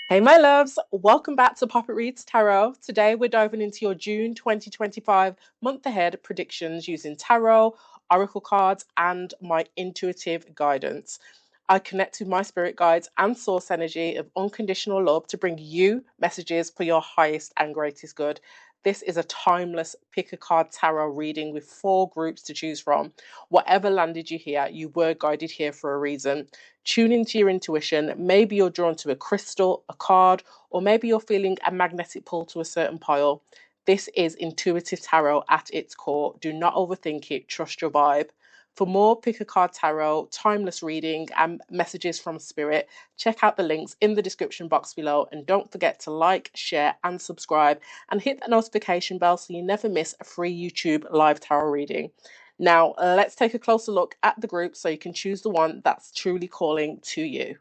Hey, my loves, welcome back to Pop It Reads Tarot. Today we're diving into your June 2025 month ahead predictions using tarot, oracle cards, and my intuitive guidance. I connect with my spirit guides and source energy of unconditional love to bring you messages for your highest and greatest good. This is a timeless pick a card tarot reading with four groups to choose from. Whatever landed you here, you were guided here for a reason. Tune into your intuition. Maybe you're drawn to a crystal, a card, or maybe you're feeling a magnetic pull to a certain pile. This is intuitive tarot at its core. Do not overthink it, trust your vibe. For more pick a card tarot, timeless reading, and messages from spirit, check out the links in the description box below. And don't forget to like, share, and subscribe, and hit that notification bell so you never miss a free YouTube live tarot reading. Now, let's take a closer look at the group so you can choose the one that's truly calling to you.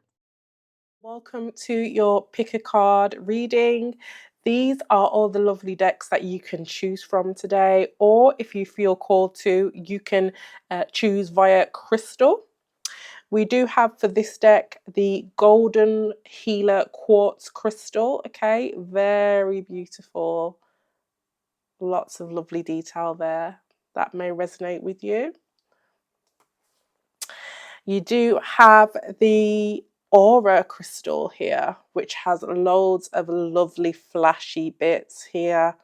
Welcome to your pick a card reading. These are all the lovely decks that you can choose from today, or if you feel called to, you can choose via crystal. We do have for this deck the Golden Healer Quartz Crystal. Okay, very beautiful. Lots of lovely detail there that may resonate with you. You do have the Aura crystal here, which has loads of lovely flashy bits here.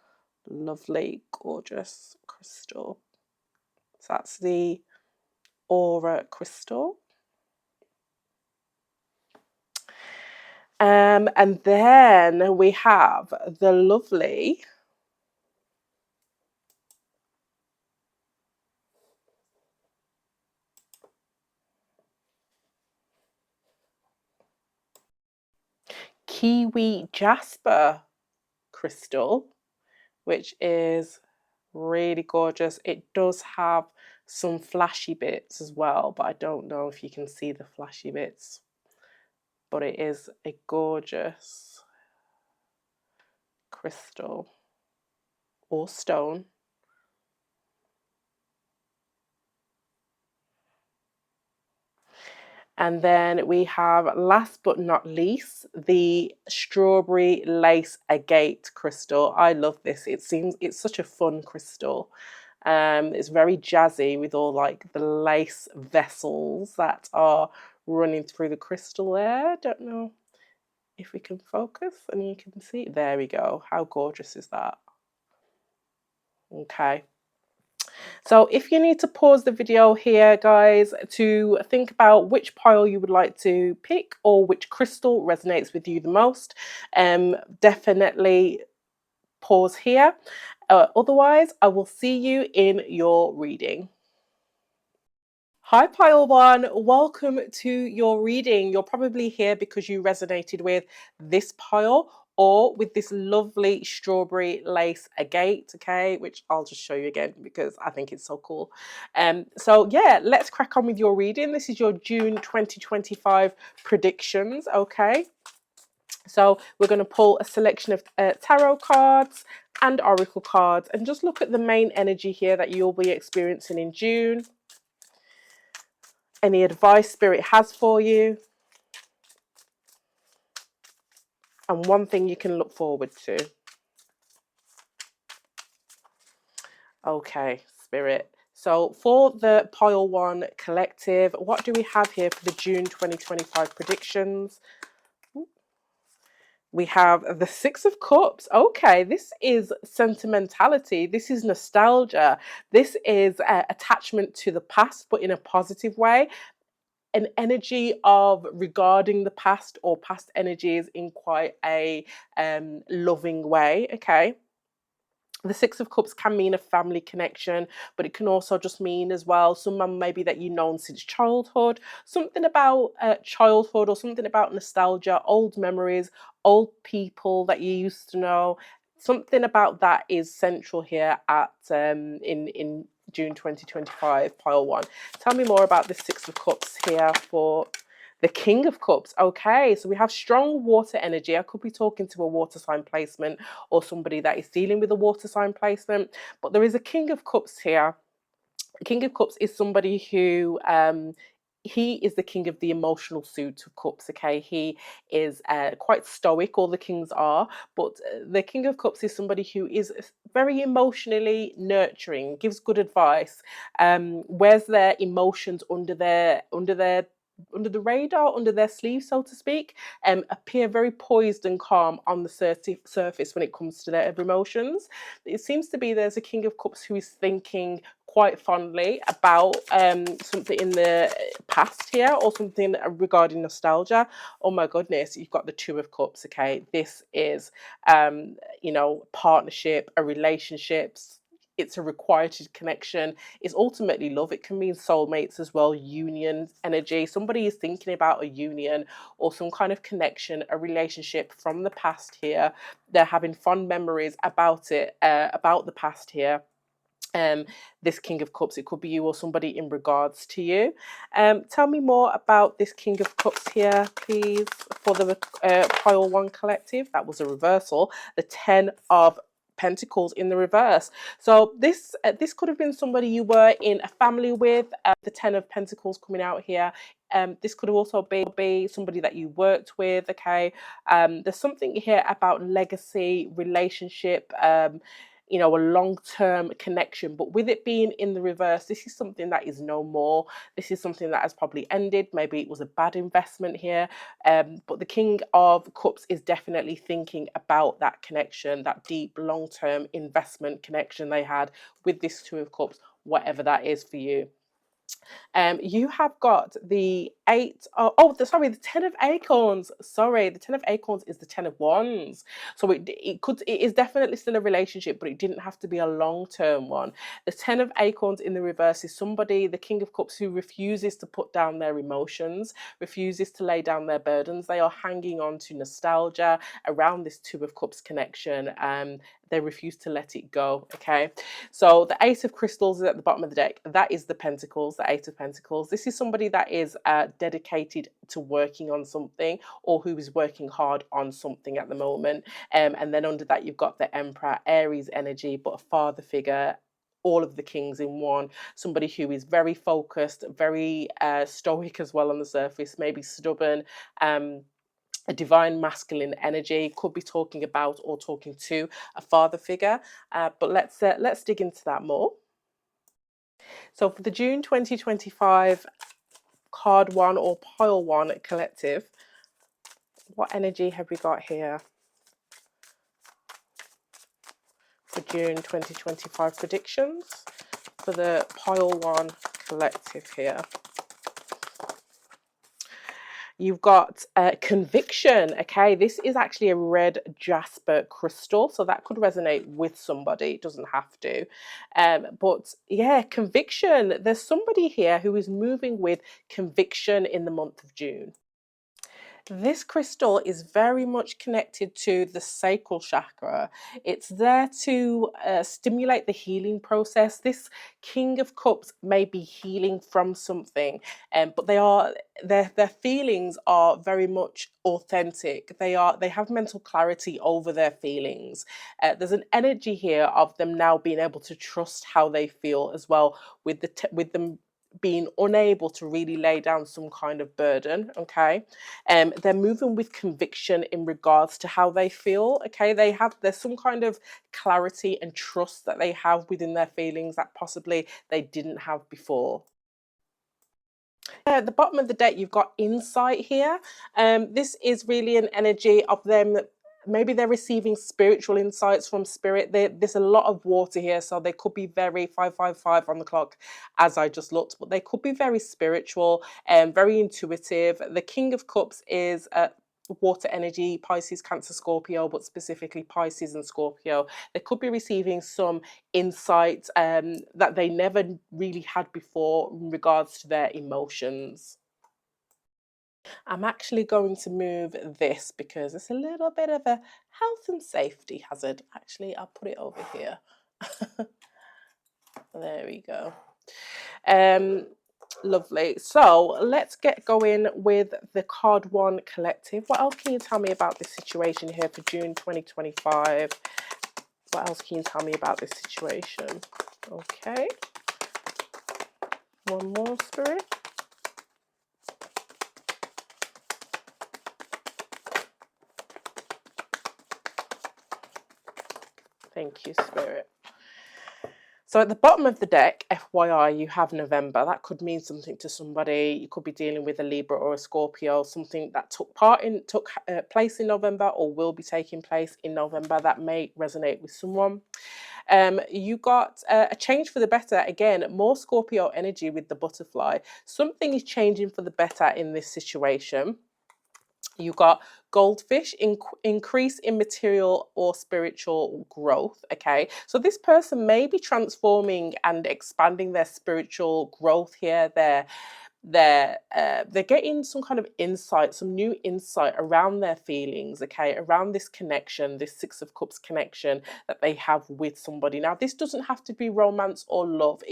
Lovely, gorgeous crystal. So that's the Aura crystal. And then we have the lovely Kiwi Jasper crystal, which is really gorgeous. It does have some flashy bits as well, but I don't know if you can see the flashy bits. But it is a gorgeous crystal or stone. And then we have, last but not least, the strawberry lace agate crystal. I love this. It's such a fun crystal. It's very jazzy with all like the lace vessels that are running through the crystal there. Don't know if we can focus and you can see. There we go. How gorgeous is that? Okay. So if you need to pause the video here, guys, to think about which pile you would like to pick or which crystal resonates with you the most, definitely pause here. Otherwise, I will see you in your reading. Hi, Pile One. Welcome to your reading. You're probably here because you resonated with this pile or with this lovely strawberry lace agate, okay, which I'll just show you again because I think it's so cool. So yeah, let's crack on with your reading. This is your June 2025 predictions, okay? So we're going to pull a selection of tarot cards and oracle cards and just look at the main energy here that you'll be experiencing in June. Any advice Spirit has for you, and one thing you can look forward to. Okay, Spirit. So for the Pile One Collective, what do we have here for the June 2025 predictions? We have the Six of Cups. Okay, this is sentimentality. This is nostalgia. This is attachment to the past, but in a positive way. An energy of regarding the past or past energies in quite a loving way. Okay. The Six of Cups can mean a family connection, but it can also just mean as well someone maybe that you've known since childhood, something about childhood or something about nostalgia, old memories, old people that you used to know. Something about that is central here at in June 2025, pile one. Tell me more about the Six of Cups here for the King of Cups. Okay, so we have strong water energy. I could be talking to a water sign placement or somebody that is dealing with a water sign placement, but there is a King of Cups here. King of Cups is somebody who he is the king of the emotional suit of cups. Okay, he is quite stoic, all the kings are, but the king of cups is somebody who is very emotionally nurturing, gives good advice, wears their emotions under the radar, under their sleeve, so to speak, appear very poised and calm on the surface when it comes to their emotions. It seems to be there's a king of cups who is thinking quite fondly about something in the past here, or something regarding nostalgia. Oh my goodness, you've got the two of cups. Okay, this is partnership, a relationships. It's a requited connection. It's ultimately love. It can mean soulmates as well, union energy. Somebody is thinking about a union or some kind of connection, a relationship from the past here. They're having fond memories about it, about the past here. um this king of cups, it could be you or somebody in regards to you. Tell me more about this king of cups here, please, for the pile one collective. That was a reversal, the 10 of Pentacles in the reverse. So this could have been somebody you were in a family with. The 10 of Pentacles coming out here. This could also be somebody that you worked with. Okay, there's something here about legacy, relationship, a long-term connection. But with it being in the reverse, this is something that is no more. This is something that has probably ended. Maybe it was a bad investment here. But the King of Cups is definitely thinking about that connection, that deep, long-term investment connection they had with this Two of Cups, whatever that is for you. You have got the the 10 of Acorns. Sorry, the 10 of Acorns is the 10 of Wands. So it is definitely still a relationship, but it didn't have to be a long-term one. The 10 of Acorns in the reverse is somebody, the King of Cups, who refuses to put down their emotions, refuses to lay down their burdens. They are hanging on to nostalgia around this Two of Cups connection. They refuse to let it go. Okay, so the Ace of Crystals is at the bottom of the deck. That is the Pentacles, the Eight of Pentacles. This is somebody that is dedicated to working on something, or who is working hard on something at the moment. And then under that, you've got the Emperor, Aries energy, but a father figure, all of the kings in one. Somebody who is very focused, very stoic as well on the surface, maybe stubborn. A divine masculine energy, could be talking about or talking to a father figure. But let's dig into that more. So for the June 2025 card one or pile one collective, what energy have we got here for June 2025 predictions for the pile one collective here? You've got conviction. Okay, this is actually a red jasper crystal, so that could resonate with somebody. It doesn't have to, but yeah, conviction. There's somebody here who is moving with conviction in the month of June. This crystal is very much connected to the sacral chakra. It's there to stimulate the healing process. This King of Cups may be healing from something, but their feelings are very much authentic. They have mental clarity over their feelings. There's an energy here of them now being able to trust how they feel as well, with them being unable to really lay down some kind of burden. Okay, they're moving with conviction in regards to how they feel. Okay, there's some kind of clarity and trust that they have within their feelings that possibly they didn't have before. At the bottom of the deck, you've got insight here. This is really an energy of them. Maybe they're receiving spiritual insights from spirit. There's a lot of water here, so they could be very 555 on the clock, as I just looked, but they could be very spiritual and very intuitive. The King of Cups is water energy, Pisces, Cancer, Scorpio, but specifically Pisces and Scorpio. They could be receiving some insight that they never really had before in regards to their emotions. I'm actually going to move this because it's a little bit of a health and safety hazard. Actually, I'll put it over here. There we go. Lovely. So let's get going with the card one collective. What else can you tell me about this situation here for June 2025? What else can you tell me about this situation? Okay. One more, Spirit. Thank you, Spirit. So at the bottom of the deck, FYI, you have November. That could mean something to somebody. You could be dealing with a Libra or a Scorpio, something that took place in November or will be taking place in November that may resonate with someone. You got a change for the better. Again, more Scorpio energy with the butterfly. Something is changing for the better in this situation. You got goldfish, increase in material or spiritual growth. Okay, so this person may be transforming and expanding their spiritual growth here. They're getting some kind of insight, some new insight around their feelings, okay, around this connection, this Six of Cups connection that they have with somebody. Now, this doesn't have to be romance or love.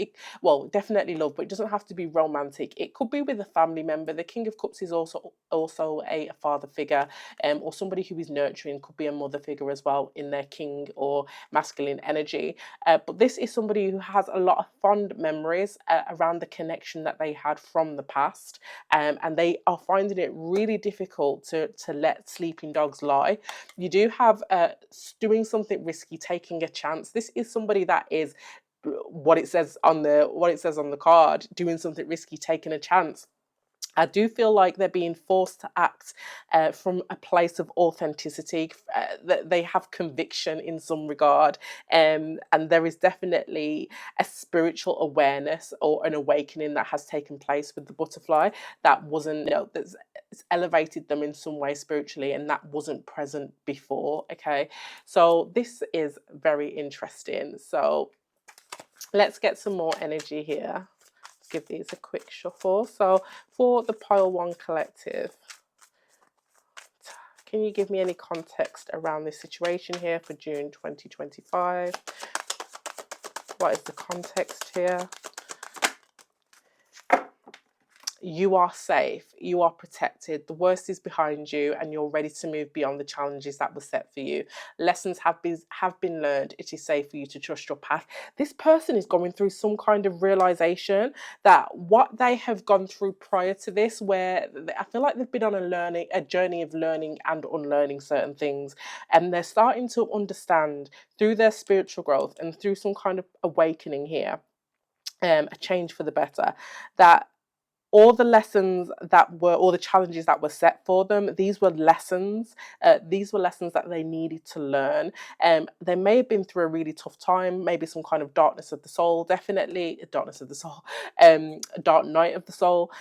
Well, definitely love, but it doesn't have to be romantic. It could be with a family member. The King of Cups is also a father figure, or somebody who is nurturing. Could be a mother figure as well in their king or masculine energy. But this is somebody who has a lot of fond memories around the connection that they had from the past, and they are finding it really difficult to let sleeping dogs lie. You do have doing something risky, taking a chance. This is somebody that is what it says on the card, doing something risky, taking a chance. I do feel like they're being forced to act from a place of authenticity. That they have conviction in some regard, and there is definitely a spiritual awareness or an awakening that has taken place with the butterfly that wasn't, that's it's elevated them in some way spiritually, and that wasn't present before. Okay, so this is very interesting. So let's get some more energy here. Give these a quick shuffle. So for the pile one collective, can you give me any context around this situation here for June 2025? What is the context here? You are safe, you are protected, the worst is behind you, and you're ready to move beyond the challenges that were set for you. Lessons have been learned. It is safe for you to trust your path. This person is going through some kind of realization that what they have gone through prior to this, where I feel like they've been on a journey of learning and unlearning certain things, and they're starting to understand through their spiritual growth and through some kind of awakening here, a change for the better, that all the challenges that were set for them, these were lessons. These were lessons that they needed to learn. They may have been through a really tough time, maybe some kind of darkness of the soul, definitely darkness of the soul, dark night of the soul.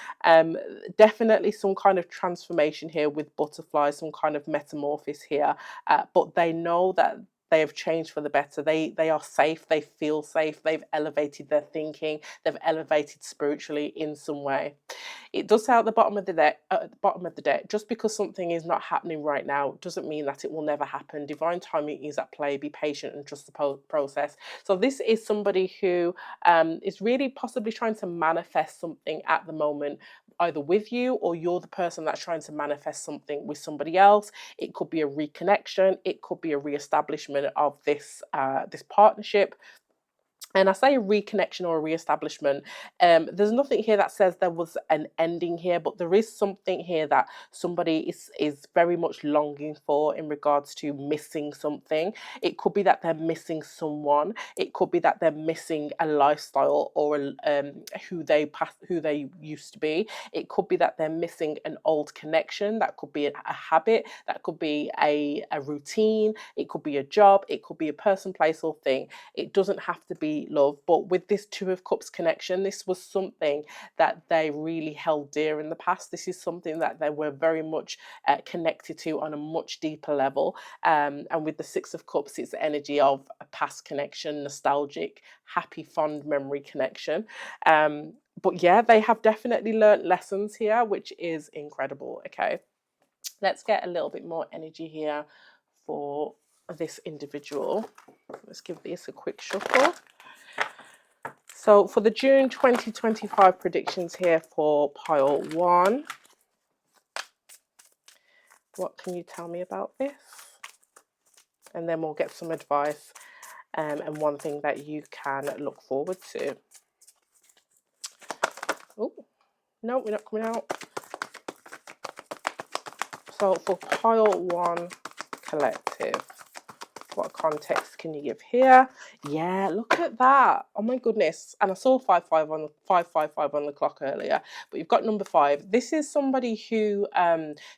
Definitely some kind of transformation here with butterflies, some kind of metamorphosis here. But they know that they have changed for the better. They are safe. They feel safe. They've elevated their thinking. They've elevated spiritually in some way. It does say at the bottom of the deck, just because something is not happening right now doesn't mean that it will never happen. Divine timing is at play. Be patient and trust the process. So this is somebody who is really possibly trying to manifest something at the moment, either with you, or you're the person that's trying to manifest something with somebody else. It could be a reconnection. It could be a reestablishment of this partnership. And I say reconnection or a re-establishment. There's nothing here that says there was an ending here, but there is something here that somebody is very much longing for in regards to missing something. It could be that they're missing someone. It could be that they're missing a lifestyle or who they used to be. It could be that they're missing an old connection. That could be a habit. That could be a routine. It could be a job. It could be a person, place, or thing. It doesn't have to be love, but with this Two of Cups connection, this was something that they really held dear in the past. This is something that they were very much connected to on a much deeper level, and with the Six of Cups, it's the energy of a past connection, nostalgic, happy, fond memory connection. But yeah, they have definitely learnt lessons here, which is incredible. Okay, let's get a little bit more energy here for this individual. Let's give this a quick shuffle. So for the June 2025 predictions here for pile one, what can you tell me about this? And then we'll get some advice and one thing that you can look forward to. Oh, no, we're not coming out. So for pile one collective, What context can you give here? Yeah, look at that. Oh my goodness. And I saw 555 on the clock earlier, but you've got number 5. This is somebody who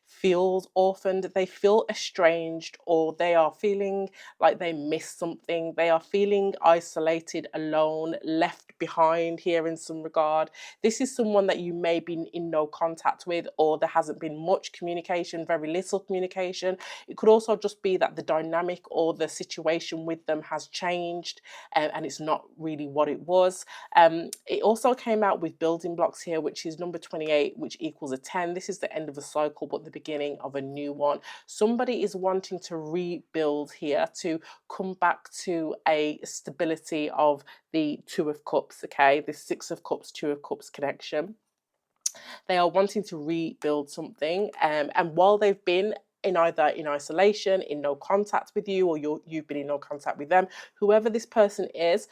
feels orphaned, they feel estranged, or they are feeling like they miss something. They are feeling isolated, alone, left behind here in some regard. This is someone that you may be in no contact with, or there hasn't been much communication, very little communication. It could also just be that the dynamic or the situation with them has changed, and it's not really what it was. It also came out with building blocks here, which is number 28, which equals a 10. This is the end of a cycle, but the beginning of a new one. Somebody is wanting to rebuild here, to come back to a stability of the Two of Cups, okay? The Six of Cups, Two of Cups connection. They are wanting to rebuild something, and while they've been in either in isolation, in no contact with you, or you've been in no contact with them, whoever this person is,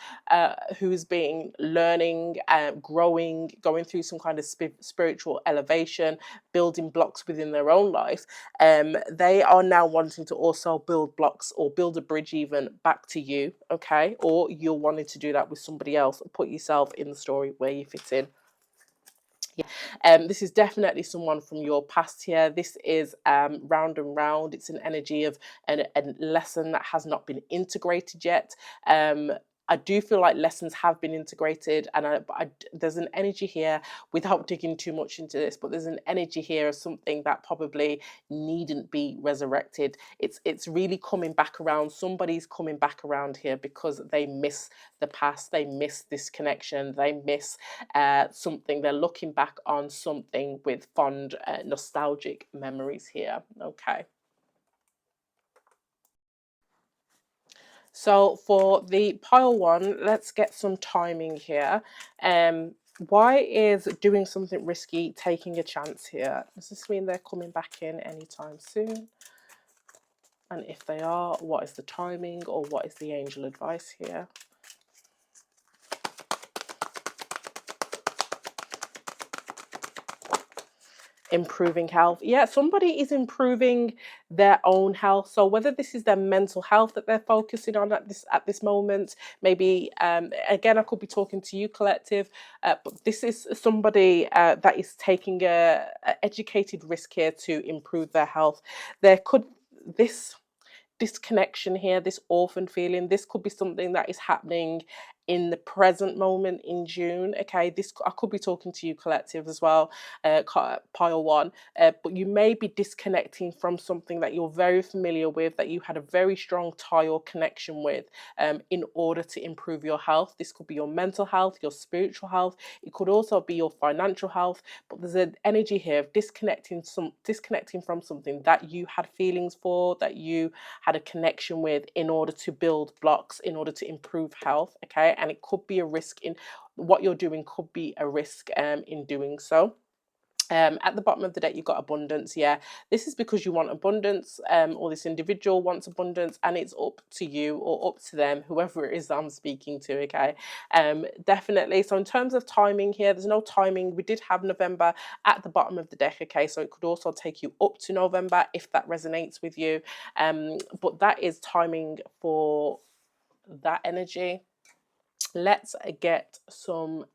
who's been learning, growing, going through some kind of spiritual elevation, building blocks within their own life, they are now wanting to also build blocks or build a bridge even back to you, okay? Or you're wanting to do that with somebody else, put yourself in the story where you fit in. This is definitely someone from your past here. This is round and round. It's an energy of a lesson that has not been integrated yet. I do feel like lessons have been integrated, and there's an energy here, without digging too much into this, but there's an energy here of something that probably needn't be resurrected. It's really coming back around. Somebody's coming back around here because they miss the past. They miss this connection. They miss something. They're looking back on something with fond, nostalgic memories here. Okay. So for the pile one, let's get some timing here. Why is doing something risky taking a chance here? Does this mean they're coming back in anytime soon? And if they are, what is the timing, or what is the angel advice here? Improving health. Yeah, somebody is improving their own health. So whether this is their mental health that they're focusing on at this moment, maybe again, I could be talking to you, collective, but this is somebody that is taking a educated risk here to improve their health. There could this disconnection here, this orphan feeling, this could be something that is happening in the present moment in June. Okay, this, I could be talking to you, collective, as well, pile one, but you may be disconnecting from something that you're very familiar with, that you had a very strong tie or connection with, in order to improve your health. This could be your mental health, your spiritual health. It could also be your financial health. But there's an energy here of disconnecting from something that you had feelings for, that you had a connection with, in order to build blocks, in order to improve health. Okay, and it could be a risk in what you're doing, could be a risk in doing so. At the bottom of the deck, you've got abundance. Yeah, this is because you want abundance, or this individual wants abundance, and it's up to you or up to them, whoever it is that I'm speaking to. Okay, definitely. So in terms of timing here, there's no timing. We did have November at the bottom of the deck. Okay, so it could also take you up to November if that resonates with you. But that is timing for that energy. Let's get some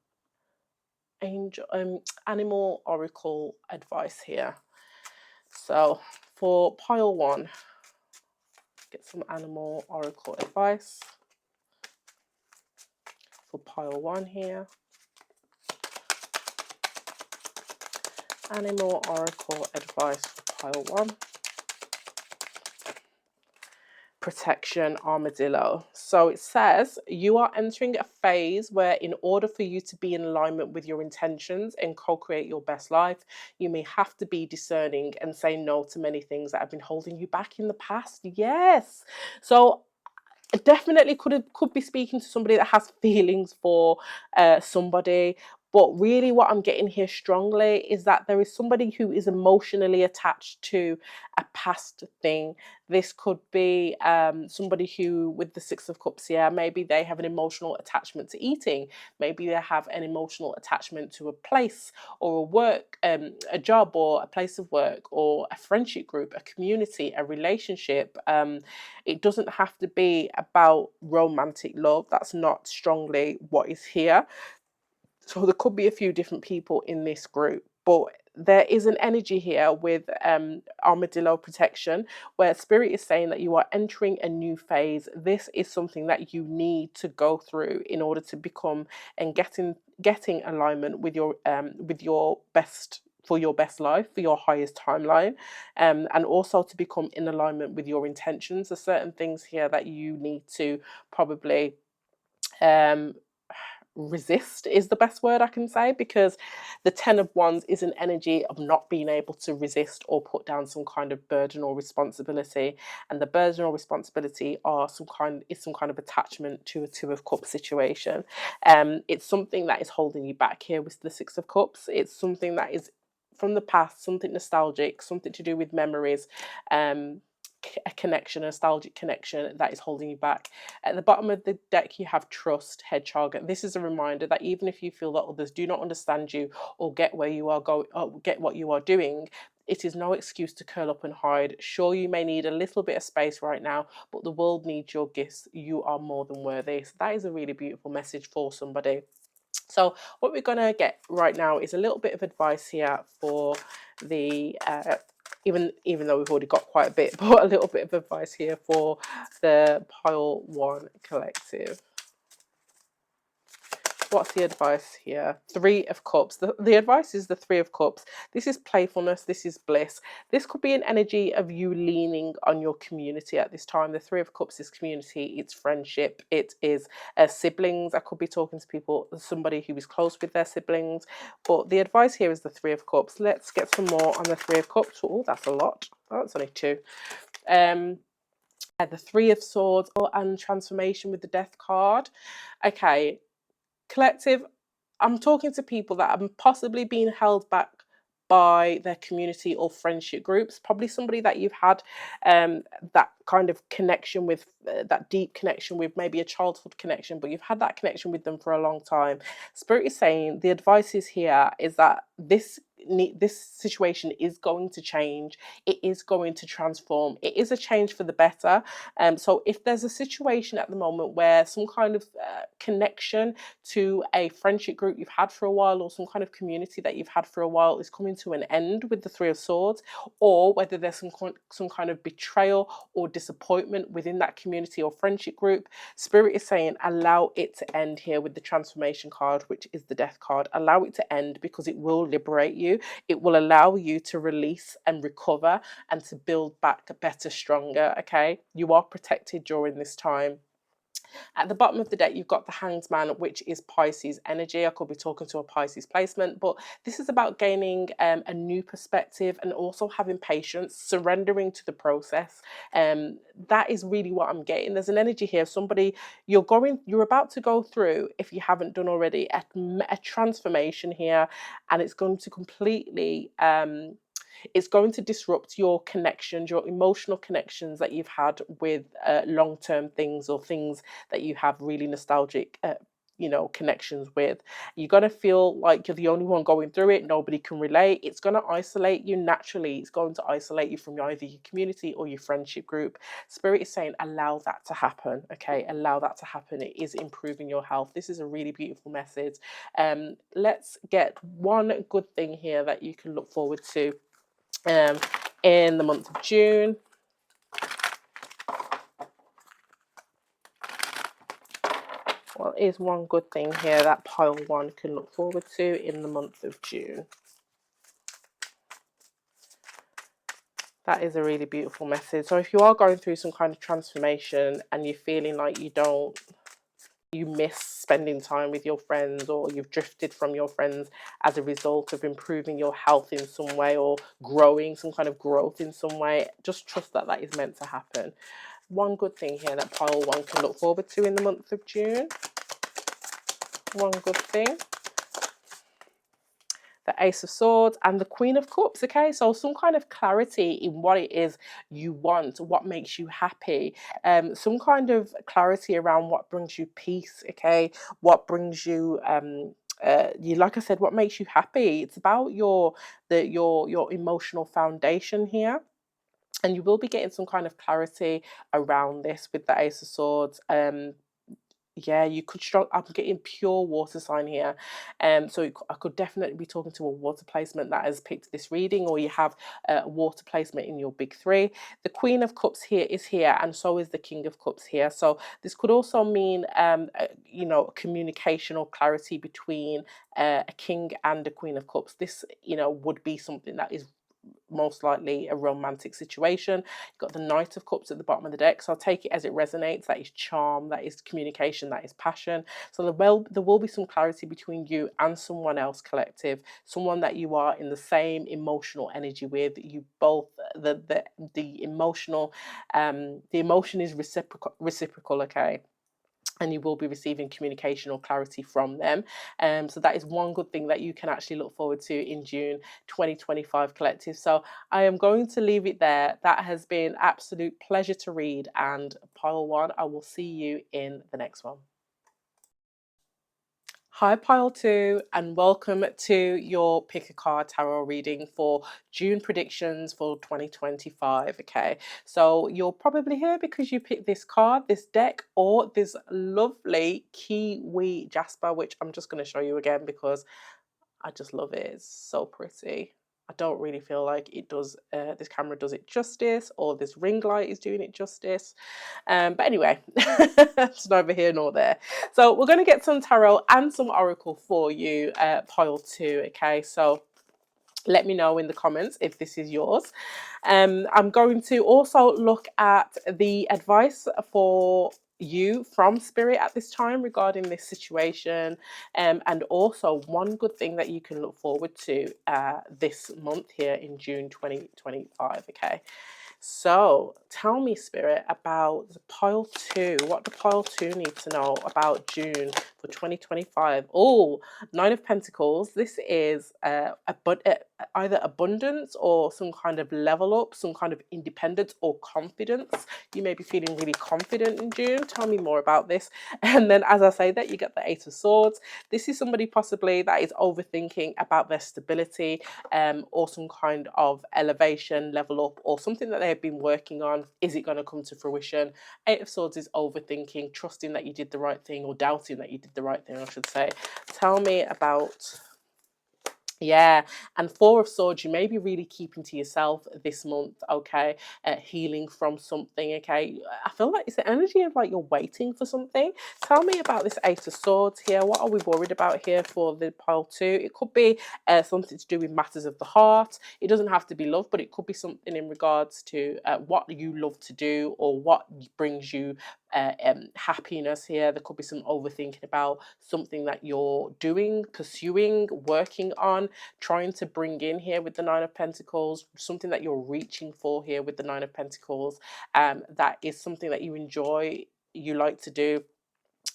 angel animal oracle advice here. So for pile one, get some animal oracle advice for pile one here. Animal oracle advice for pile one. Protection armadillo. So it says you are entering a phase where, in order for you to be in alignment with your intentions and co-create your best life, you may have to be discerning and say no to many things that have been holding you back in the past. Yes. So definitely could be speaking to somebody that has feelings for somebody, But really what I'm getting here strongly is that there is somebody who is emotionally attached to a past thing. This could be somebody who, with the Six of Cups here, maybe they have an emotional attachment to eating. Maybe they have an emotional attachment to a place or a work, a job or a place of work or a friendship group, a community, a relationship. It doesn't have to be about romantic love. That's not strongly what is here. So there could be a few different people in this group, but there is an energy here with armadillo protection, where spirit is saying that you are entering a new phase. This is something that you need to go through in order to become and getting alignment with your best, for your best life, for your highest timeline, and also to become in alignment with your intentions. There's certain things here that you need to probably um resist, is the best word I can say, because the Ten of Wands is an energy of not being able to resist or put down some kind of burden or responsibility, and the burden or responsibility are some kind of attachment to a Two of Cups situation. It's something that is holding you back here with the Six of Cups. It's something that is from the past, something nostalgic, something to do with memories, um a connection, a nostalgic connection that is holding you back. At the bottom of the deck, you have trust, hedgehog. This is a reminder that even if you feel that others do not understand you or get where you are going, or get what you are doing, it is no excuse to curl up and hide. Sure, you may need a little bit of space right now, but the world needs your gifts. You are more than worthy. So that is a really beautiful message for somebody. So what we're going to get right now is a little bit of advice here for the even though we've already got quite a bit, but a little bit of advice here for the pile one collective. What's the advice here? Three of Cups. The advice is the Three of Cups. This is playfulness. This is bliss. This could be an energy of you leaning on your community at this time. The Three of Cups is community. It's friendship. It is siblings. I could be talking to people, somebody who is close with their siblings. But the advice here is the Three of Cups. Let's get some more on the Three of Cups. Oh, that's a lot. Oh, that's only two. The Three of Swords and transformation with the Death card. Okay, collective, I'm talking to people that are possibly being held back by their community or friendship groups. Probably somebody that you've had that kind of connection with, that deep connection with, maybe a childhood connection, but you've had that connection with them for a long time. Spirit is saying the advice is here is that this situation is going to change. It is going to transform. It is a change for the better. So if there's a situation at the moment where some kind of connection to a friendship group you've had for a while, or some kind of community that you've had for a while, is coming to an end with the Three of Swords, or whether there's some kind of betrayal or disappointment within that community or friendship group, Spirit is saying allow it to end here with the transformation card, which is the Death card. Allow it to end, because it will liberate you. It will allow you to release and recover and to build back better, stronger. Okay, you are protected during this time. At the bottom of the deck, you've got the Hanged Man, which is Pisces energy. I could be talking to a Pisces placement, but this is about gaining a new perspective and also having patience, surrendering to the process. That is really what I'm getting. There's an energy here. Somebody you're about to go through, if you haven't done already, a transformation here, and it's going to completely it's going to disrupt your connections, your emotional connections that you've had with long-term things, or things that you have really nostalgic connections with. You're going to feel like you're the only one going through it. Nobody can relate. It's going to isolate you naturally. It's going to isolate you from either your community or your friendship group. Spirit is saying allow that to happen. Okay, allow that to happen. It is improving your health. This is a really beautiful message. Let's get one good thing here that you can look forward to in the month of June. What is one good thing here that pile one can look forward to in the month of June? That is a really beautiful message. So if you are going through some kind of transformation and you're feeling like you miss spending time with your friends, or you've drifted from your friends as a result of improving your health in some way, or growing, some kind of growth in some way, just trust that that is meant to happen. One good thing here that pile one can look forward to in the month of June. One good thing. the Ace of Swords, and the Queen of Cups. Okay, so some kind of clarity in what it is you want, what makes you happy, some kind of clarity around what brings you peace. Okay, what brings you you, like I said, what makes you happy. It's about your emotional foundation here, and you will be getting some kind of clarity around this with the Ace of Swords. Yeah, you could strong. I'm getting pure water sign here, so I could definitely be talking to a water placement that has picked this reading, or you have a water placement in your big three. The Queen of Cups here is here, and so is the King of Cups here. So this could also mean, you know, communication or clarity between a King and a Queen of Cups. This, you know, would be something that is most likely a romantic situation. You've got the Knight of Cups at the bottom of the deck, so I'll take it as it resonates. That is charm, that is communication, that is passion. So there will be some clarity between you and someone else, collective, someone that you are in the same emotional energy with. You both, the emotional, the emotion is reciprocal. Okay, and you will be receiving communication or clarity from them. So that is one good thing that you can actually look forward to in June 2025, collective. So I am going to leave it there. That has been absolute pleasure to read, and pile one, I will see you in the next one. Hi, Pile 2, and welcome to your Pick a Card Tarot reading for June predictions for 2025. Okay, so you're probably here because you picked this card, this deck, or this lovely Kiwi Jasper, which I'm just going to show you again because I just love it. It's so pretty. I don't really feel like it does, this camera does it justice, or this ring light is doing it justice. But anyway, it's neither here nor there. So we're going to get some tarot and some oracle for you, pile 2. Okay, so let me know in the comments if this is yours. I'm going to also look at the advice for you from spirit at this time regarding this situation, and also one good thing that you can look forward to this month here in June 2025. Okay, so tell me, Spirit, about the pile 2. What do pile 2 need to know about June for 2025? Oh, Nine of Pentacles. This is either abundance or some kind of level up, some kind of independence or confidence. You may be feeling really confident in June. Tell me more about this. And then, as I say that, you get the Eight of Swords. This is somebody possibly that is overthinking about their stability, or some kind of elevation, level up, or something that they've been working on. Is it going to come to fruition? Eight of Swords is overthinking, trusting that you did the right thing, or doubting that you did the right thing, I should say. Tell me about... Yeah, and Four of Swords, you may be really keeping to yourself this month, okay? Healing from something, okay? I feel like it's the energy of like you're waiting for something. Tell me about this Ace of Swords here. What are we worried about here for the pile 2? It could be something to do with matters of the heart. It doesn't have to be love, but it could be something in regards to what you love to do, or what brings you happiness here. There could be some overthinking about something that you're doing, pursuing, working on, trying to bring in here with the Nine of Pentacles, something that you're reaching for here with the Nine of Pentacles. That is something that you enjoy, you like to do.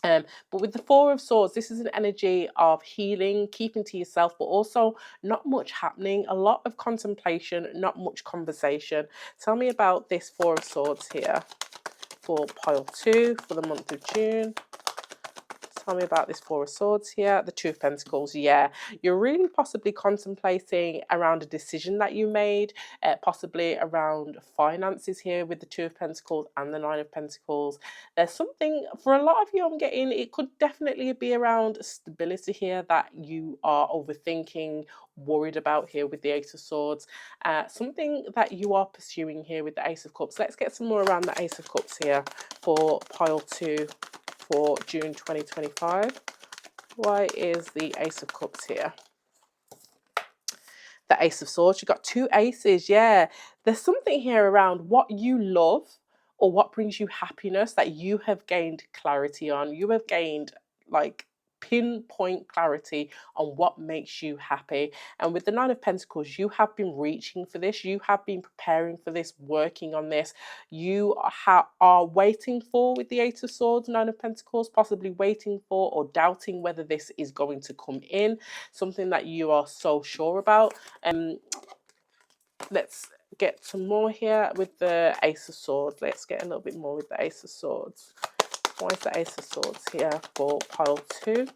But with the Four of Swords, this is an energy of healing, keeping to yourself, but also not much happening, a lot of contemplation, not much conversation. Tell me about this Four of Swords here for pile 2 for the month of June. Tell me about this Four of Swords here. The Two of Pentacles. Yeah, you're really possibly contemplating around a decision that you made, possibly around finances here with the Two of Pentacles and the Nine of Pentacles. There's something, for a lot of you, I'm getting, it could definitely be around stability here that you are overthinking, worried about here with the Ace of Swords. Something that you are pursuing here with the Ace of Cups. Let's get some more around the Ace of Cups here for pile 2 for June 2025. Why is the Ace of Cups here? The Ace of Swords. You've got two aces. Yeah, there's something here around what you love or what brings you happiness that you have gained clarity on. You have gained like pinpoint clarity on what makes you happy. And with the Nine of Pentacles, you have been reaching for this, you have been preparing for this, working on this. You are waiting for, with the Eight of Swords, Nine of Pentacles, possibly waiting for or doubting whether this is going to come in, something that you are so sure about. Let's get some more here with the Ace of Swords. Let's get a little bit more with the Ace of Swords. Why is the Ace of Swords here for pile 2?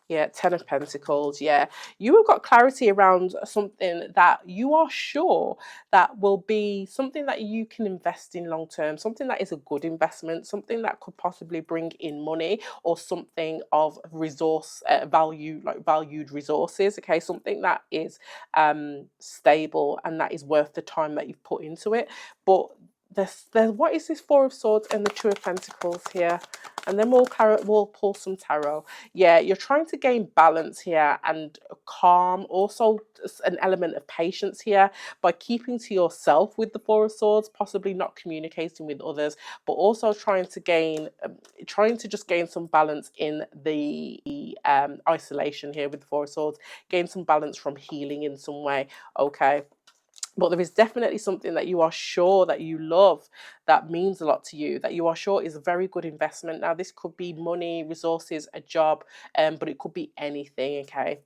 Yeah, Ten of Pentacles. Yeah, you have got clarity around something that you are sure that will be something that you can invest in long term, something that is a good investment, something that could possibly bring in money, or something of resource value, like valued resources. Okay, something that is stable and that is worth the time that you've put into it. But there's what is this Four of Swords and the Two of Pentacles here, and then we'll pull some tarot. Yeah, you're trying to gain balance here and calm, also an element of patience here by keeping to yourself with the Four of Swords, possibly not communicating with others, but also trying to just gain some balance in the isolation here with the Four of Swords, gain some balance from healing in some way. Okay. But there is definitely something that you are sure that you love, that means a lot to you, that you are sure is a very good investment. Now, this could be money, resources, a job, but it could be anything, okay?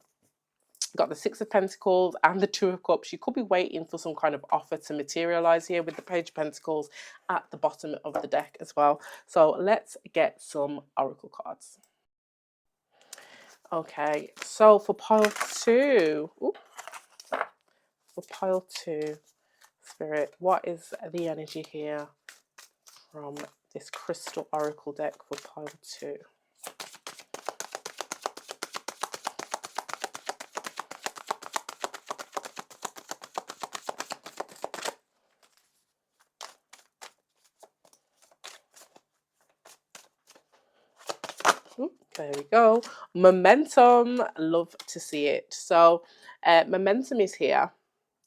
Got the Six of Pentacles and the Two of Cups. You could be waiting for some kind of offer to materialize here with the Page of Pentacles at the bottom of the deck as well. So let's get some oracle cards. Okay, so for pile 2, Spirit, what is the energy here from this crystal oracle deck for pile 2? There we go. Momentum, love to see it. So momentum is here.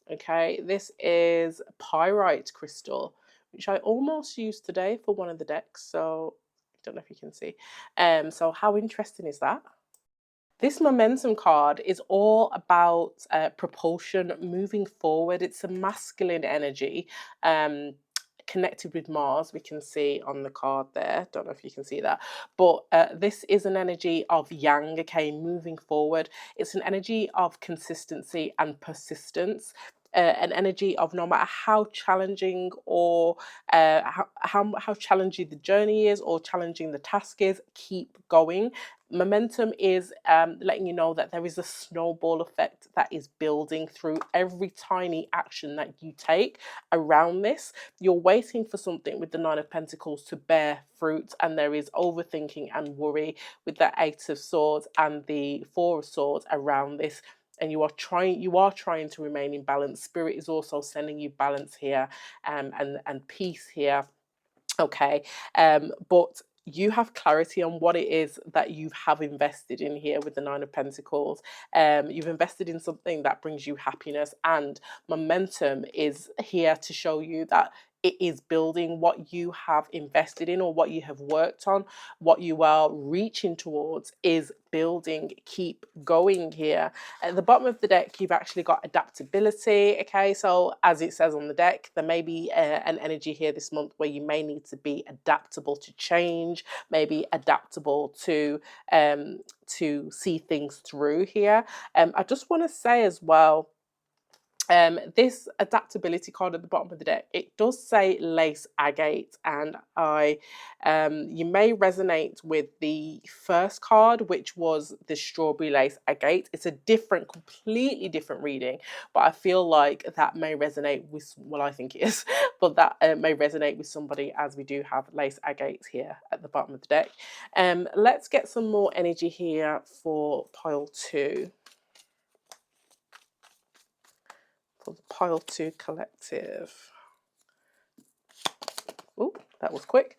Okay, this is pyrite crystal, which I almost used today for one of the decks. So I don't know if you can see. So how interesting is that? This momentum card is all about propulsion, moving forward. It's a masculine energy. Connected with Mars, we can see on the card there. Don't know if you can see that, but this is an energy of Yang, okay, moving forward. It's an energy of consistency and persistence. An energy of no matter how challenging or how challenging the journey is or challenging the task is, keep going. Momentum is letting you know that there is a snowball effect that is building through every tiny action that you take around this. You're waiting for something with the Nine of Pentacles to bear fruit, and there is overthinking and worry with the Eight of Swords and the Four of Swords around this. And you are trying to remain in balance. Spirit is also sending you balance here, and peace here. Okay, but you have clarity on what it is that you have invested in here with the Nine of Pentacles. You've invested in something that brings you happiness, and momentum is here to show you that it is building what you have invested in or what you have worked on, what you are reaching towards is building. Keep going here. At the bottom of the deck, you've actually got adaptability. Okay, so as it says on the deck, there may be an energy here this month where you may need to be adaptable to change, maybe adaptable to see things through here. I just want to say as well, this adaptability card at the bottom of the deck, it does say lace agate, and you may resonate with the first card, which was the strawberry lace agate. It's a completely different reading, but I feel like that may resonate with, well, I think it is, but that may resonate with somebody, as we do have lace agate here at the bottom of the deck. Let's get some more energy here for pile 2. For the pile 2 collective. Oh, that was quick.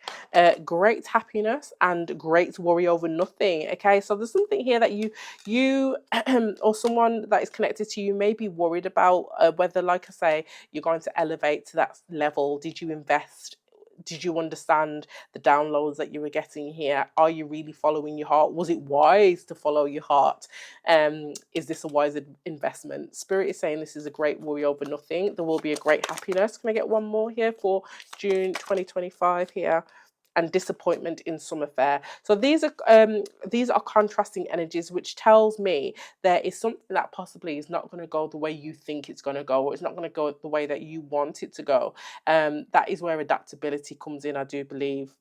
Great happiness and great worry over nothing. Okay, so there's something here that you or someone that is connected to you may be worried about whether, like I say, you're going to elevate to that level. Did you invest did you understand the downloads that you were getting here? Are you really following your heart? Was it wise to follow your heart? Is this a wise investment? Spirit is saying this is a great worry over nothing. There will be a great happiness. Can I get one more here for June 2025 here? And disappointment in some affair. So these are contrasting energies, which tells me there is something that possibly is not going to go the way you think it's going to go, or it's not going to go the way that you want it to go. That is where adaptability comes in, I do believe.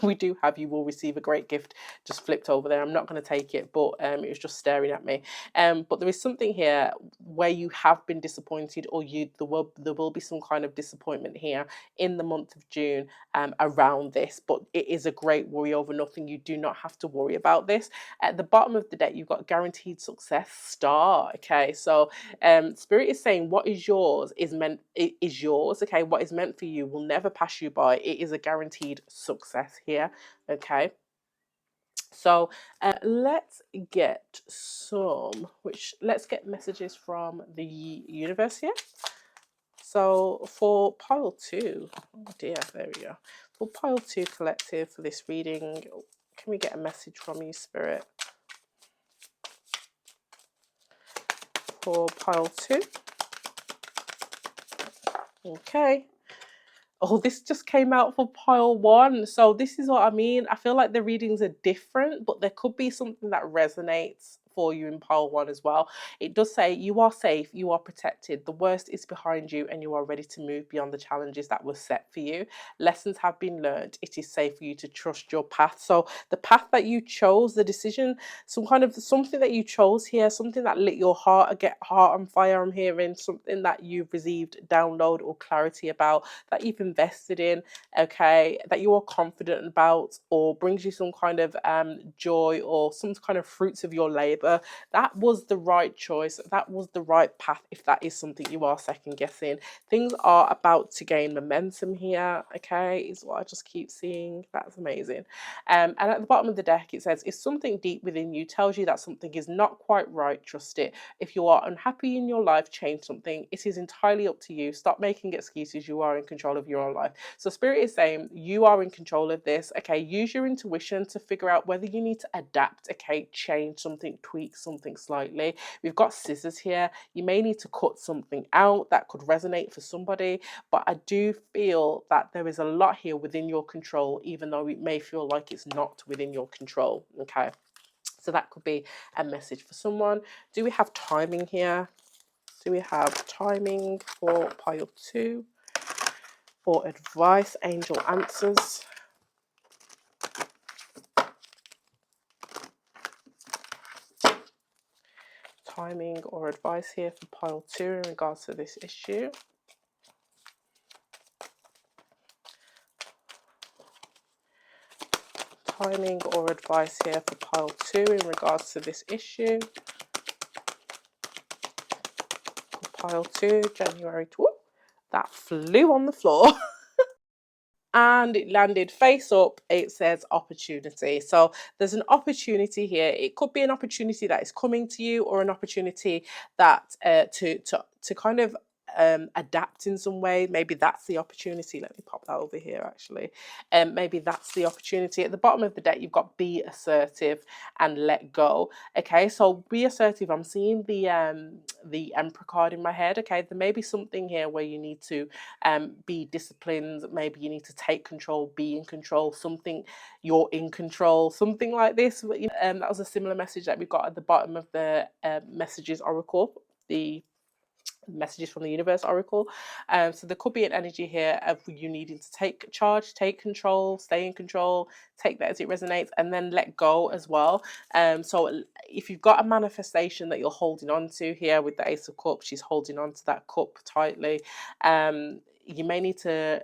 We do have "you will receive a great gift" just flipped over there. I'm not going to take it, but it was just staring at me. But there is something here where you have been disappointed, or there will be some kind of disappointment here in the month of June around this. But it is a great worry over nothing. You do not have to worry about this. At the bottom of the deck, you've got guaranteed success star. Okay, so Spirit is saying what is yours is yours. Okay, what is meant for you will never pass you by. It is a guaranteed success here. Okay, so let's get let's get messages from the universe here. So for pile 2, oh dear, there we go. For pile 2 collective for this reading, can we get a message from you, Spirit? For pile 2. Okay. Oh, this just came out for pile 1. So this is what I mean. I feel like the readings are different, but there could be something that resonates for you in pile 1 as well. It does say you are safe, you are protected, the worst is behind you, and you are ready to move beyond the challenges that were set for you. Lessons have been learned. It is safe for you to trust your path. So the path that you chose, the decision, something that you chose here, something that lit your heart on fire. I'm hearing something that you've received download or clarity about, that you've invested in, okay, that you are confident about, or brings you some kind of joy or some kind of fruits of your labor. That was the right choice. That was the right path. If that is something you are second guessing, things are about to gain momentum here. Okay, is what I just keep seeing. That's amazing. And at the bottom of the deck, it says, if something deep within you tells you that something is not quite right, trust it. If you are unhappy in your life, change something. It is entirely up to you. Stop making excuses. You are in control of your own life. So Spirit is saying you are in control of this. Okay, use your intuition to figure out whether you need to adapt. Okay, change something, tweak something slightly. We've got scissors here. You may need to cut something out that could resonate for somebody, but I do feel that there is a lot here within your control, even though it may feel like it's not within your control. Okay, so that could be a message for someone. Do we have timing here? Do we have timing for pile 2? Or advice, angel answers? Timing or advice here for pile 2 in regards to this issue? Timing or advice here for pile 2 in regards to this issue? For pile 2, January. Whoop, that flew on the floor. And it landed face up. It says opportunity. So there's an opportunity here. It could be an opportunity that is coming to you, or an opportunity that to kind of adapt in some way. Maybe that's the opportunity. Let me pop that over here actually. Maybe that's the opportunity. At the bottom of the deck, you've got be assertive and let go. Okay, so be assertive. I'm seeing the Emperor card in my head. Okay, there may be something here where you need to be disciplined. Maybe you need to take control, be in control, something, you're in control, something like this. That was a similar message that we got at the bottom of the messages oracle, the messages from the universe oracle. So there could be an energy here of you needing to take charge, take control, stay in control, take that as it resonates, and then let go as well. So if you've got a manifestation that you're holding on to here with the Ace of Cups, she's holding on to that cup tightly. You may need to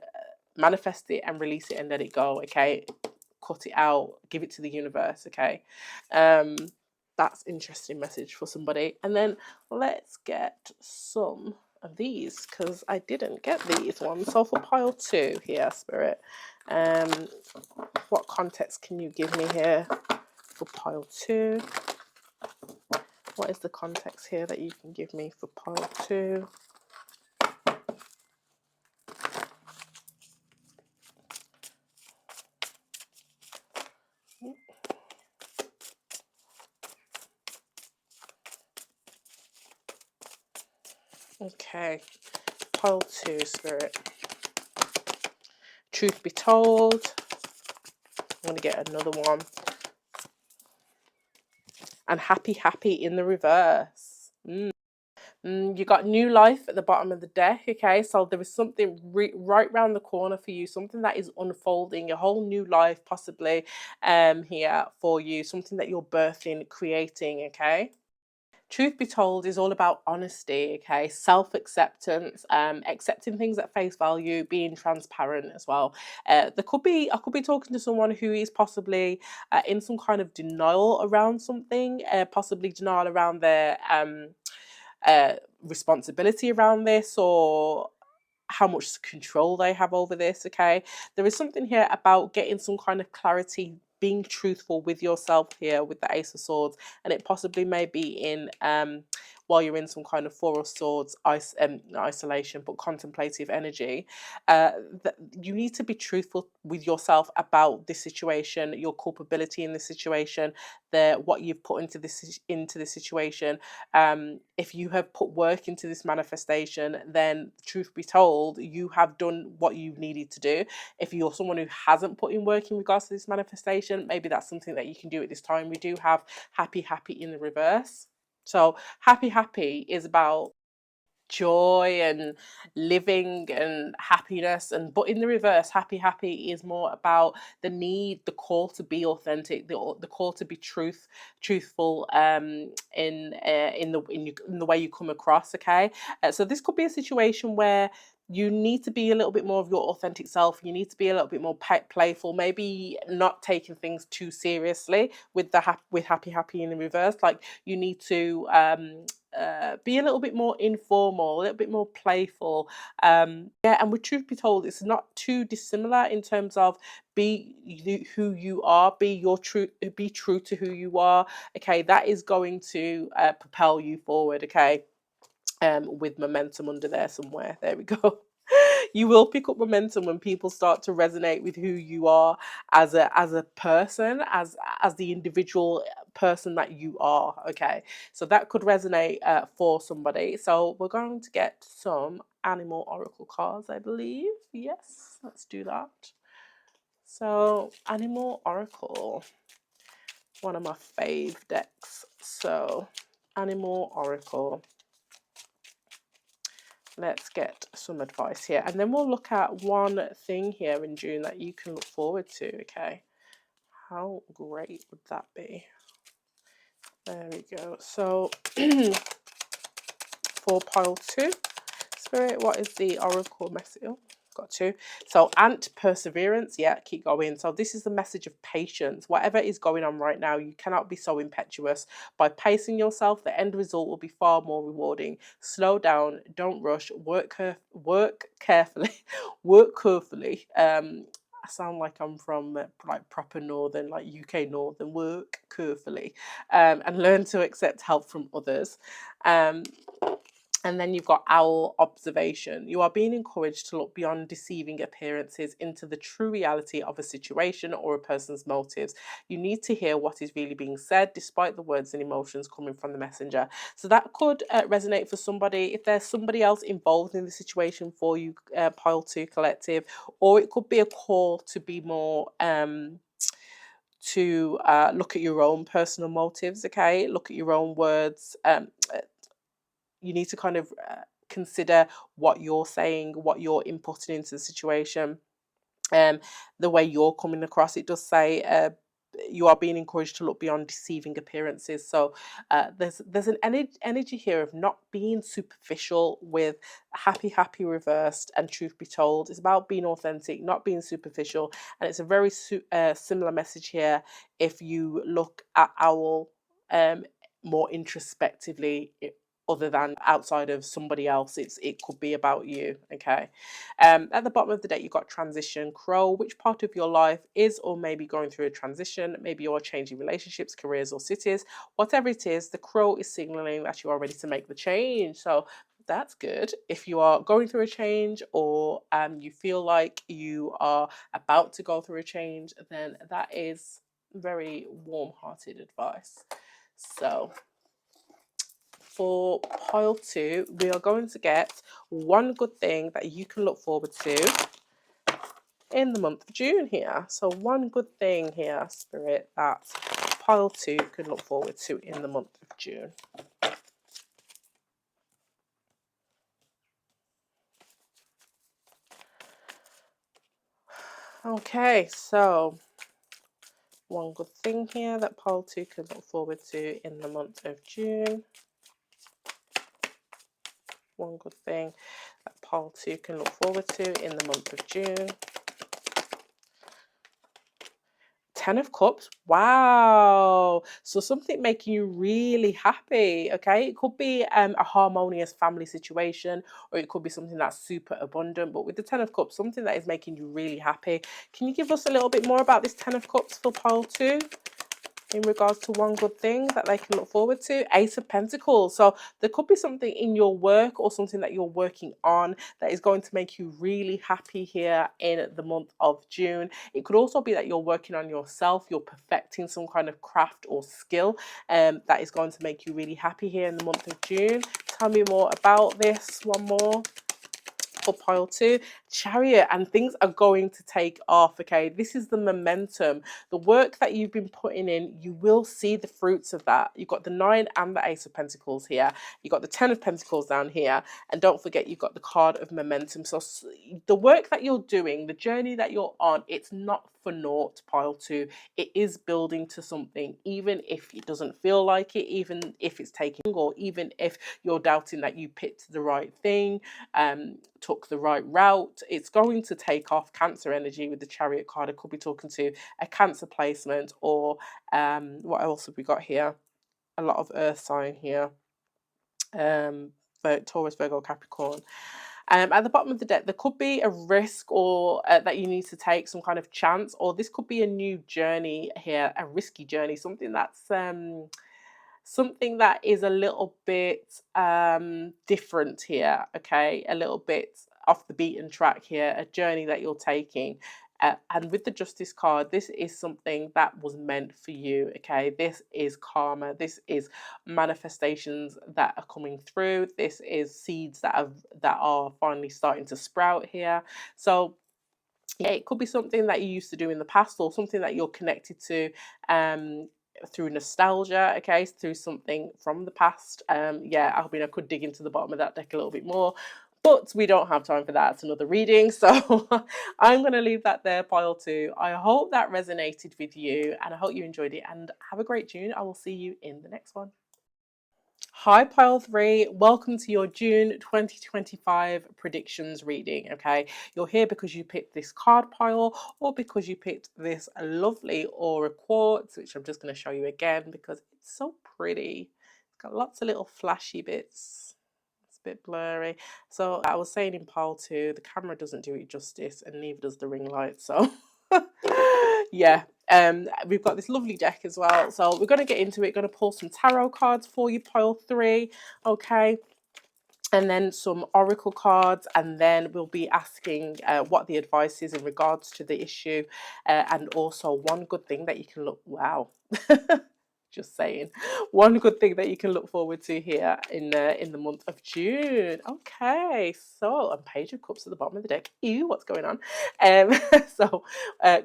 manifest it and release it and let it go. Okay, cut it out, give it to the universe. Okay. That's interesting message for somebody. And then let's get some of these, because I didn't get these ones. So for pile 2 here, Spirit, what context can you give me here for pile 2? What is the context here that you can give me for pile 2? Okay, pile 2, Spirit. Truth be told, I'm going to get another one. And happy, happy in the reverse. You got new life at the bottom of the deck, okay? So there is something right round the corner for you, something that is unfolding, a whole new life possibly here for you, something that you're birthing, creating, okay? Truth be told is all about honesty, okay? Self-acceptance, accepting things at face value, being transparent as well. I could be talking to someone who is possibly in some kind of denial around something, possibly denial around their responsibility around this, or how much control they have over this, okay? There is something here about getting some kind of clarity, being truthful with yourself here with the Ace of Swords, and it possibly may be in while you're in some kind of Four of Swords not isolation but contemplative energy. That you need to be truthful with yourself about this situation, your culpability in this situation, what you've put into the situation. If you have put work into this manifestation, then truth be told, you have done what you needed to do. If you're someone who hasn't put in work in regards to this manifestation, maybe that's something that you can do at this time. We do have happy, happy in the reverse. So happy, happy is about joy and living and happiness, and but in the reverse, happy, happy is more about the need, the call to be authentic, the call to be truthful in the way you come across, okay? So this could be a situation where you need to be a little bit more of your authentic self. You need to be a little bit more playful, maybe not taking things too seriously with happy, happy in the reverse. Like, you need to be a little bit more informal, a little bit more playful. Yeah, and with truth be told, it's not too dissimilar in terms of who you are, be true to who you are. Okay, that is going to propel you forward. Okay, with momentum under there somewhere. There we go. You will pick up momentum when people start to resonate with who you are as a person, as the individual person that you are. Okay, so that could resonate for somebody. So we're going to get some animal oracle cards, I believe. Yes, let's do that. So animal oracle, one of my fave decks. So animal oracle. Let's get some advice here, and then we'll look at one thing here in June that you can look forward to. Okay, how great would that be? There we go. So for pile 2, Spirit, what is the oracle message? Oh, got 2. So perseverance, yeah, keep going. So this is the message of patience. Whatever is going on right now, you cannot be so impetuous. By pacing yourself, the end result will be far more rewarding. Slow down, don't rush, work carefully, work carefully. I sound like I'm from like proper northern, like UK northern. Work carefully, and learn to accept help from others. And then you've got owl observation. You are being encouraged to look beyond deceiving appearances into the true reality of a situation or a person's motives. You need to hear what is really being said, despite the words and emotions coming from the messenger. So that could resonate for somebody. If there's somebody else involved in the situation for you, pile 2 collective, or it could be a call to be more to look at your own personal motives. Okay, look at your own words. You need to kind of consider what you're saying, what you're inputting into the situation, the way you're coming across. It does say you are being encouraged to look beyond deceiving appearances. So there's an energy here of not being superficial with happy, happy reversed, and truth be told, it's about being authentic, not being superficial. And it's a very similar message here if you look at owl more introspectively, other than outside of somebody else. It could be about you. Okay, at the bottom of the deck, you've got transition, crow. Which part of your life is or maybe going through a transition? Maybe you're changing relationships, careers, or cities. Whatever it is, the crow is signaling that you are ready to make the change. So that's good. If you are going through a change, or you feel like you are about to go through a change, then that is very warm-hearted advice. So for pile 2, we are going to get one good thing that you can look forward to in the month of June here. So one good thing here, Spirit, that pile 2 can look forward to in the month of June. Okay, so one good thing here that pile 2 can look forward to in the month of June. One good thing that pile 2 can look forward to in the month of June. 10 of Cups. Wow. So something making you really happy. Okay. It could be a harmonious family situation, or it could be something that's super abundant. But with the 10 of Cups, something that is making you really happy. Can you give us a little bit more about this 10 of Cups for pile 2? In regards to one good thing that they can look forward to? Ace of Pentacles. So there could be something in your work or something that you're working on that is going to make you really happy here in the month of June. It could also be that you're working on yourself, you're perfecting some kind of craft or skill that is going to make you really happy here in the month of June. Tell me more about this. One more for pile 2. Chariot, and things are going to take off. Okay, this is the momentum. The work that you've been putting in, you will see the fruits of that. You've got the 9 and the Ace of Pentacles here. You've got the 10 of Pentacles down here, and don't forget you've got the card of momentum. So the work that you're doing, the journey that you're on, it's not for naught, pile 2. It is building to something, even if it doesn't feel like it, even if it's taking, or even if you're doubting that you picked the right thing, took the right route. It's going to take off. Cancer energy with the Chariot card. I could be talking to a Cancer placement, or what else have we got here? A lot of Earth sign here. Taurus, Virgo, Capricorn. At the bottom of the deck, there could be a risk or that you need to take, some kind of chance, or this could be a new journey here, a risky journey, something that's something that is a little bit different here. Okay, a little bit off the beaten track here, a journey that you're taking. And with the Justice card, this is something that was meant for you. Okay, this is karma. This is manifestations that are coming through. This is seeds that are finally starting to sprout here. So yeah, it could be something that you used to do in the past, or something that you're connected to through nostalgia, okay, through something from the past. Yeah, I mean, I could dig into the bottom of that deck a little bit more, but we don't have time for that. It's another reading, so I'm going to leave that there, pile 2. I hope that resonated with you, and I hope you enjoyed it, and have a great June. I will see you in the next one. Hi, pile 3. Welcome to your June 2025 predictions reading. Okay, you're here because you picked this card pile, or because you picked this lovely aura quartz, which I'm just going to show you again because it's so pretty. It's got lots of little flashy bits. It's a bit blurry. So I was saying in pile 2, the camera doesn't do it justice, and neither does the ring light. So yeah, we've got this lovely deck as well, so we're going to get into it. Going to pull some tarot cards for you, pile 3, okay, and then some oracle cards, and then we'll be asking what the advice is in regards to the issue, and also one good thing that you can look, wow, just saying, one good thing that you can look forward to here in the month of June. Okay, so a Page of Cups at the bottom of the deck. Ew, what's going on? So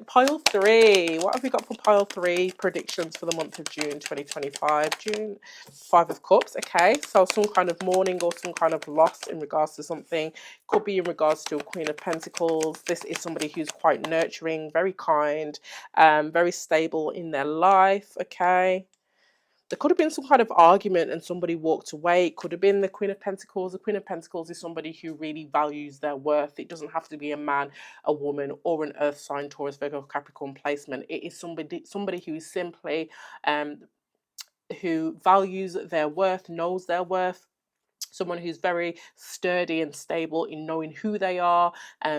pile 3. What have we got for pile 3 predictions for the month of June 2025? June, 5 of Cups. Okay, so some kind of mourning or some kind of loss in regards to something. Could be in regards to a Queen of Pentacles. This is somebody who's quite nurturing, very kind, very stable in their life. Okay. There could have been some kind of argument and somebody walked away. It could have been the Queen of Pentacles. The Queen of Pentacles is somebody who really values their worth. It doesn't have to be a man, a woman, or an earth sign, Taurus, Virgo, Capricorn placement. It is somebody who is simply who values their worth, knows their worth. Someone who's very sturdy and stable in knowing who they are,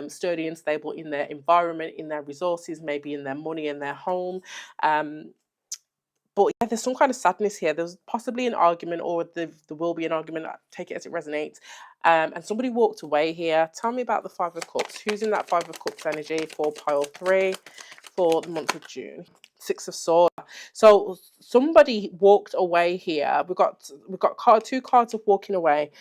sturdy and stable in their environment, in their resources, maybe in their money, in their home. But yeah, there's some kind of sadness here. There's possibly an argument, or there will be an argument. Take it as it resonates. And somebody walked away here. Tell me about the 5 of Cups. Who's in that 5 of Cups energy for pile 3 for the month of June? 6 of Swords. So somebody walked away here. We've got two cards of walking away.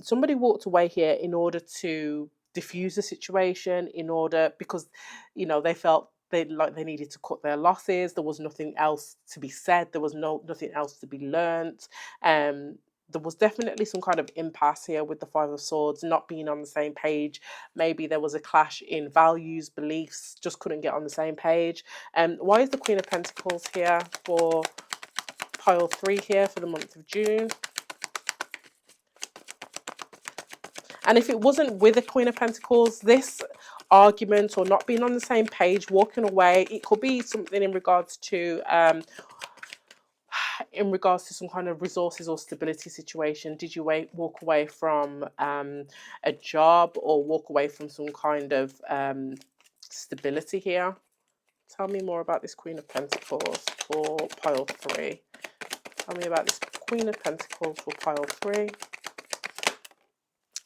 Somebody walked away here in order to diffuse the situation, in order because they felt they needed to cut their losses. There was nothing else to be said. There was nothing else to be learnt. Um, there was definitely some kind of impasse here with the Five of Swords, not being on the same page. Maybe there was a clash in values, beliefs, just couldn't get on the same page. Why is the Queen of Pentacles here for pile 3 here for the month of June? And if it wasn't with the Queen of Pentacles, this argument or not being on the same page, walking away, it could be something in regards to some kind of resources or stability situation. Did you walk away from a job or walk away from some kind of stability here? Tell me more about this Queen of Pentacles for pile 3. Tell me about this Queen of Pentacles for pile 3.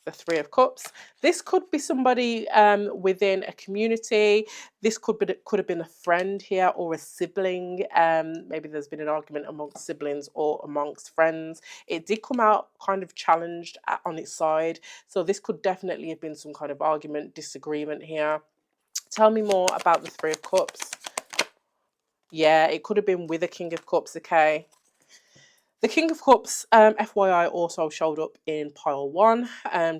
The Three of Cups. This could be somebody within a community. This could have been a friend here or a sibling. Maybe there's been an argument amongst siblings or amongst friends. It did come out kind of challenged on its side. So this could definitely have been some kind of argument, disagreement here. Tell me more about the Three of Cups. Yeah, it could have been with a King of Cups, okay? The King of Cups, FYI, also showed up in pile 1.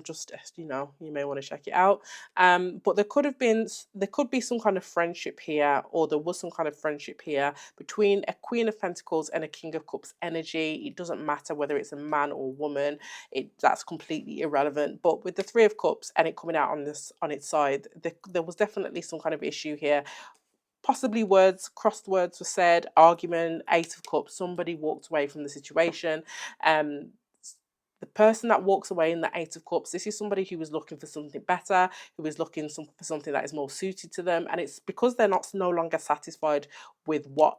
Just you may want to check it out. But there could be some kind of friendship here, or there was some kind of friendship here between a Queen of Pentacles and a King of Cups energy. It doesn't matter whether it's a man or woman. That's completely irrelevant. But with the Three of Cups and it coming out on its side, there was definitely some kind of issue here. Possibly crossed words were said, argument, Eight of Cups, somebody walked away from the situation. The person that walks away in the Eight of Cups, this is somebody who is looking for something better, who is looking for something that is more suited to them. And it's because they're no longer satisfied with what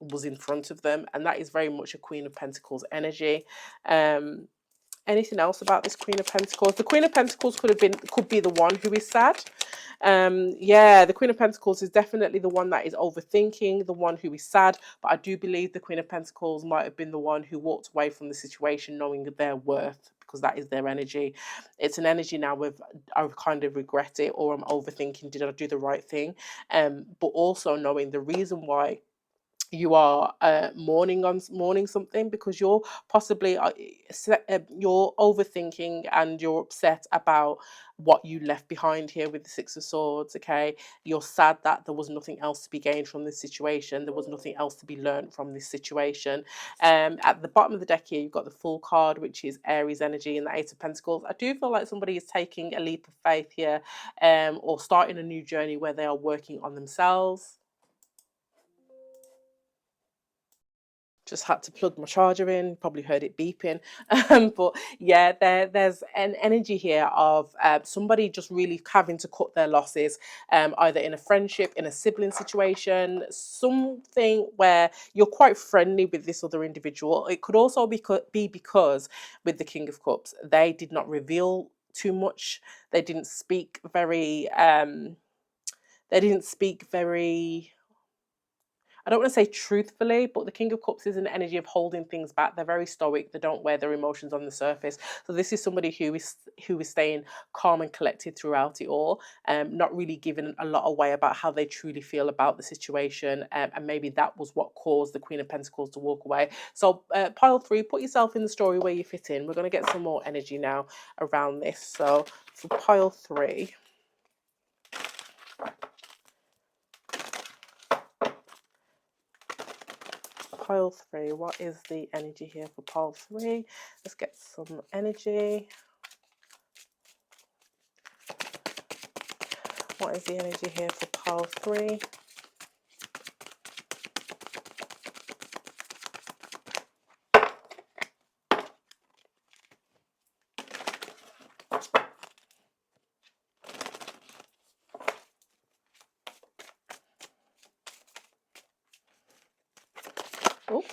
was in front of them. And that is very much a Queen of Pentacles energy. Anything else about this Queen of Pentacles? The Queen of Pentacles could be the one who is sad. Yeah, the Queen of Pentacles is definitely the one that is overthinking, the one who is sad. But I do believe the Queen of Pentacles might have been the one who walked away from the situation knowing their worth, because that is their energy. It's an energy now with I kind of regret it, or I'm overthinking, did I do the right thing? But also knowing the reason why you are mourning something, because you're possibly you're overthinking and you're upset about what you left behind here with the Six of Swords. Okay, you're sad that there was nothing else to be gained from this situation, there was nothing else to be learned from this situation. At the bottom of the deck here, you've got the Fool card, which is Aries energy, and the Eight of Pentacles. I do feel like somebody is taking a leap of faith here, or starting a new journey where they are working on themselves. Just had to plug my charger in, probably heard it beeping. But yeah, there's an energy here of somebody just really having to cut their losses, either in a friendship, in a sibling situation, something where you're quite friendly with this other individual. It could also be because with the King of Cups, they did not reveal too much. They didn't speak very I don't want to say truthfully, but the King of Cups is an energy of holding things back. They're very stoic. They don't wear their emotions on the surface. So this is somebody who is staying calm and collected throughout it all, not really giving a lot away about how they truly feel about the situation. And maybe that was what caused the Queen of Pentacles to walk away. So pile 3, put yourself in the story where you fit in. We're going to get some more energy now around this. So for pile 3. Pile 3, what is the energy here for pile 3? Let's get some energy. What is the energy here for pile 3? Oh.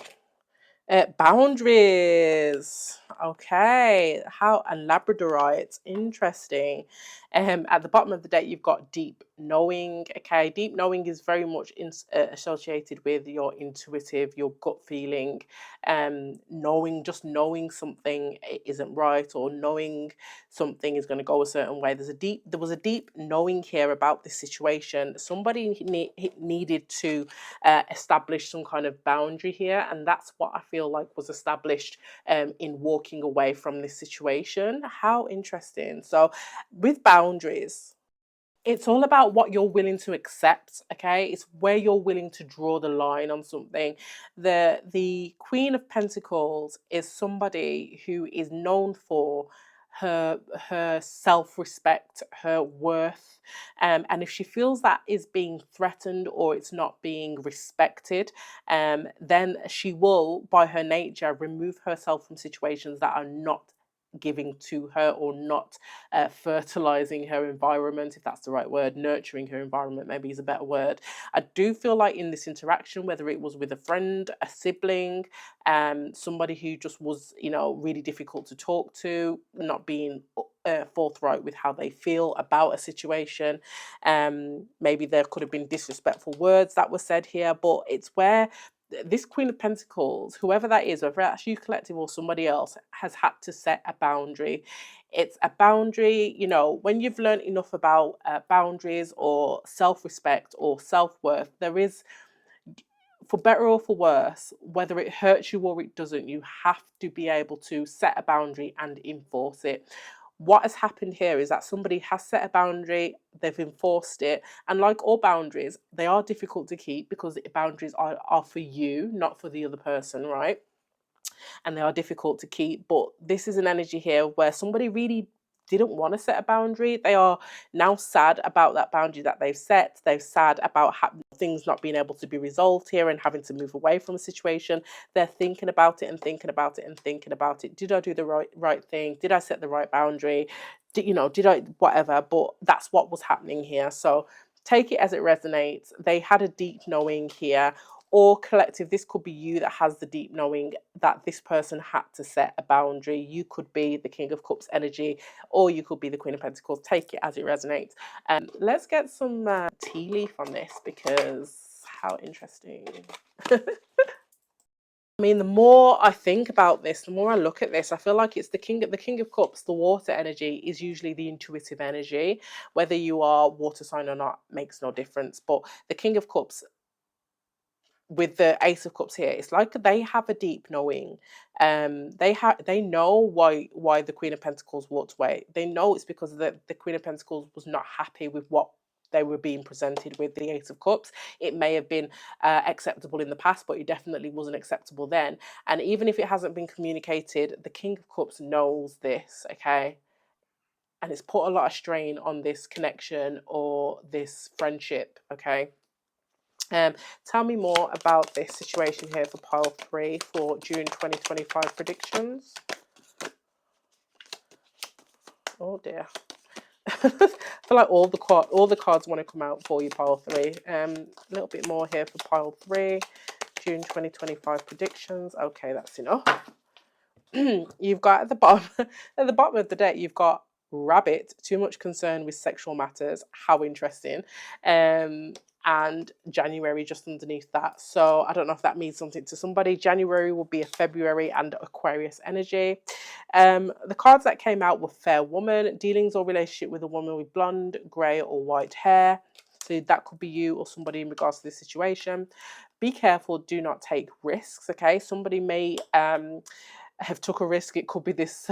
Boundaries. Okay, how a Labradorite. Interesting. At the bottom of the deck, you've got deep knowing. Okay, deep knowing is very much associated with your intuitive, your gut feeling, knowing, just knowing something isn't right, or knowing something is going to go a certain way. There was a deep knowing here about this situation. Somebody needed to establish some kind of boundary here, and that's what I feel like was established in walking away from this situation. How interesting. So, with boundaries, it's all about what you're willing to accept. Okay, it's where you're willing to draw the line on something. The Queen of Pentacles is somebody who is known for her self-respect, her worth, and if she feels that is being threatened or it's not being respected, then she will, by her nature, remove herself from situations that are not giving to her, or not fertilizing her environment, if that's the right word. Nurturing her environment maybe is a better word. I do feel like in this interaction, whether it was with a friend, a sibling, somebody who just was, really difficult to talk to, not being forthright with how they feel about a situation, maybe there could have been disrespectful words that were said here, but it's where this Queen of Pentacles, whoever that is, whether that's you collective or somebody else, has had to set a boundary. It's a boundary, when you've learned enough about boundaries or self respect or self worth, there is, for better or for worse, whether it hurts you or it doesn't, you have to be able to set a boundary and enforce it. What has happened here is that somebody has set a boundary, they've enforced it, and like all boundaries, they are difficult to keep because boundaries are for you, not for the other person, right? And they are difficult to keep. But this is an energy here where somebody really didn't want to set a boundary. They are now sad about that boundary that they've set. They're sad about things not being able to be resolved here and having to move away from a situation. They're thinking about it and thinking about it and thinking about it. Did I do the right thing? Did I set the right boundary? Did I whatever? But that's what was happening here. So take it as it resonates. They had a deep knowing here, or collective, this could be you that has the deep knowing that this person had to set a boundary. You could be the King of Cups energy, or you could be the Queen of Pentacles. Take it as it resonates. Let's get some tea leaf on this, because how interesting. I mean, the more I think about this, the more I look at this, I feel like it's the King of Cups. The water energy is usually the intuitive energy. Whether you are water sign or not makes no difference. But the King of Cups, with the Ace of Cups here, it's like they have a deep knowing. They know why the Queen of Pentacles walked away. They know it's because the Queen of Pentacles was not happy with what they were being presented with, the Ace of Cups. It may have been acceptable in the past, but it definitely wasn't acceptable then. And even if it hasn't been communicated, the King of Cups knows this, okay? And it's put a lot of strain on this connection or this friendship, okay? Tell me more about this situation here for pile 3 for June 2025 predictions. Oh dear. I feel like all the cards want to come out for you, pile 3. A little bit more here for pile 3, June 2025 predictions. Okay, that's enough. You've got at the bottom of the deck, you've got rabbit, too much concern with sexual matters. How interesting. And January just underneath that. So I don't know if that means something to somebody. January will be a February and Aquarius energy. The cards that came out were fair woman, dealings or relationship with a woman with blonde, grey or white hair. So that could be you or somebody in regards to this situation. Be careful, do not take risks, okay? Somebody may have took a risk. It could be this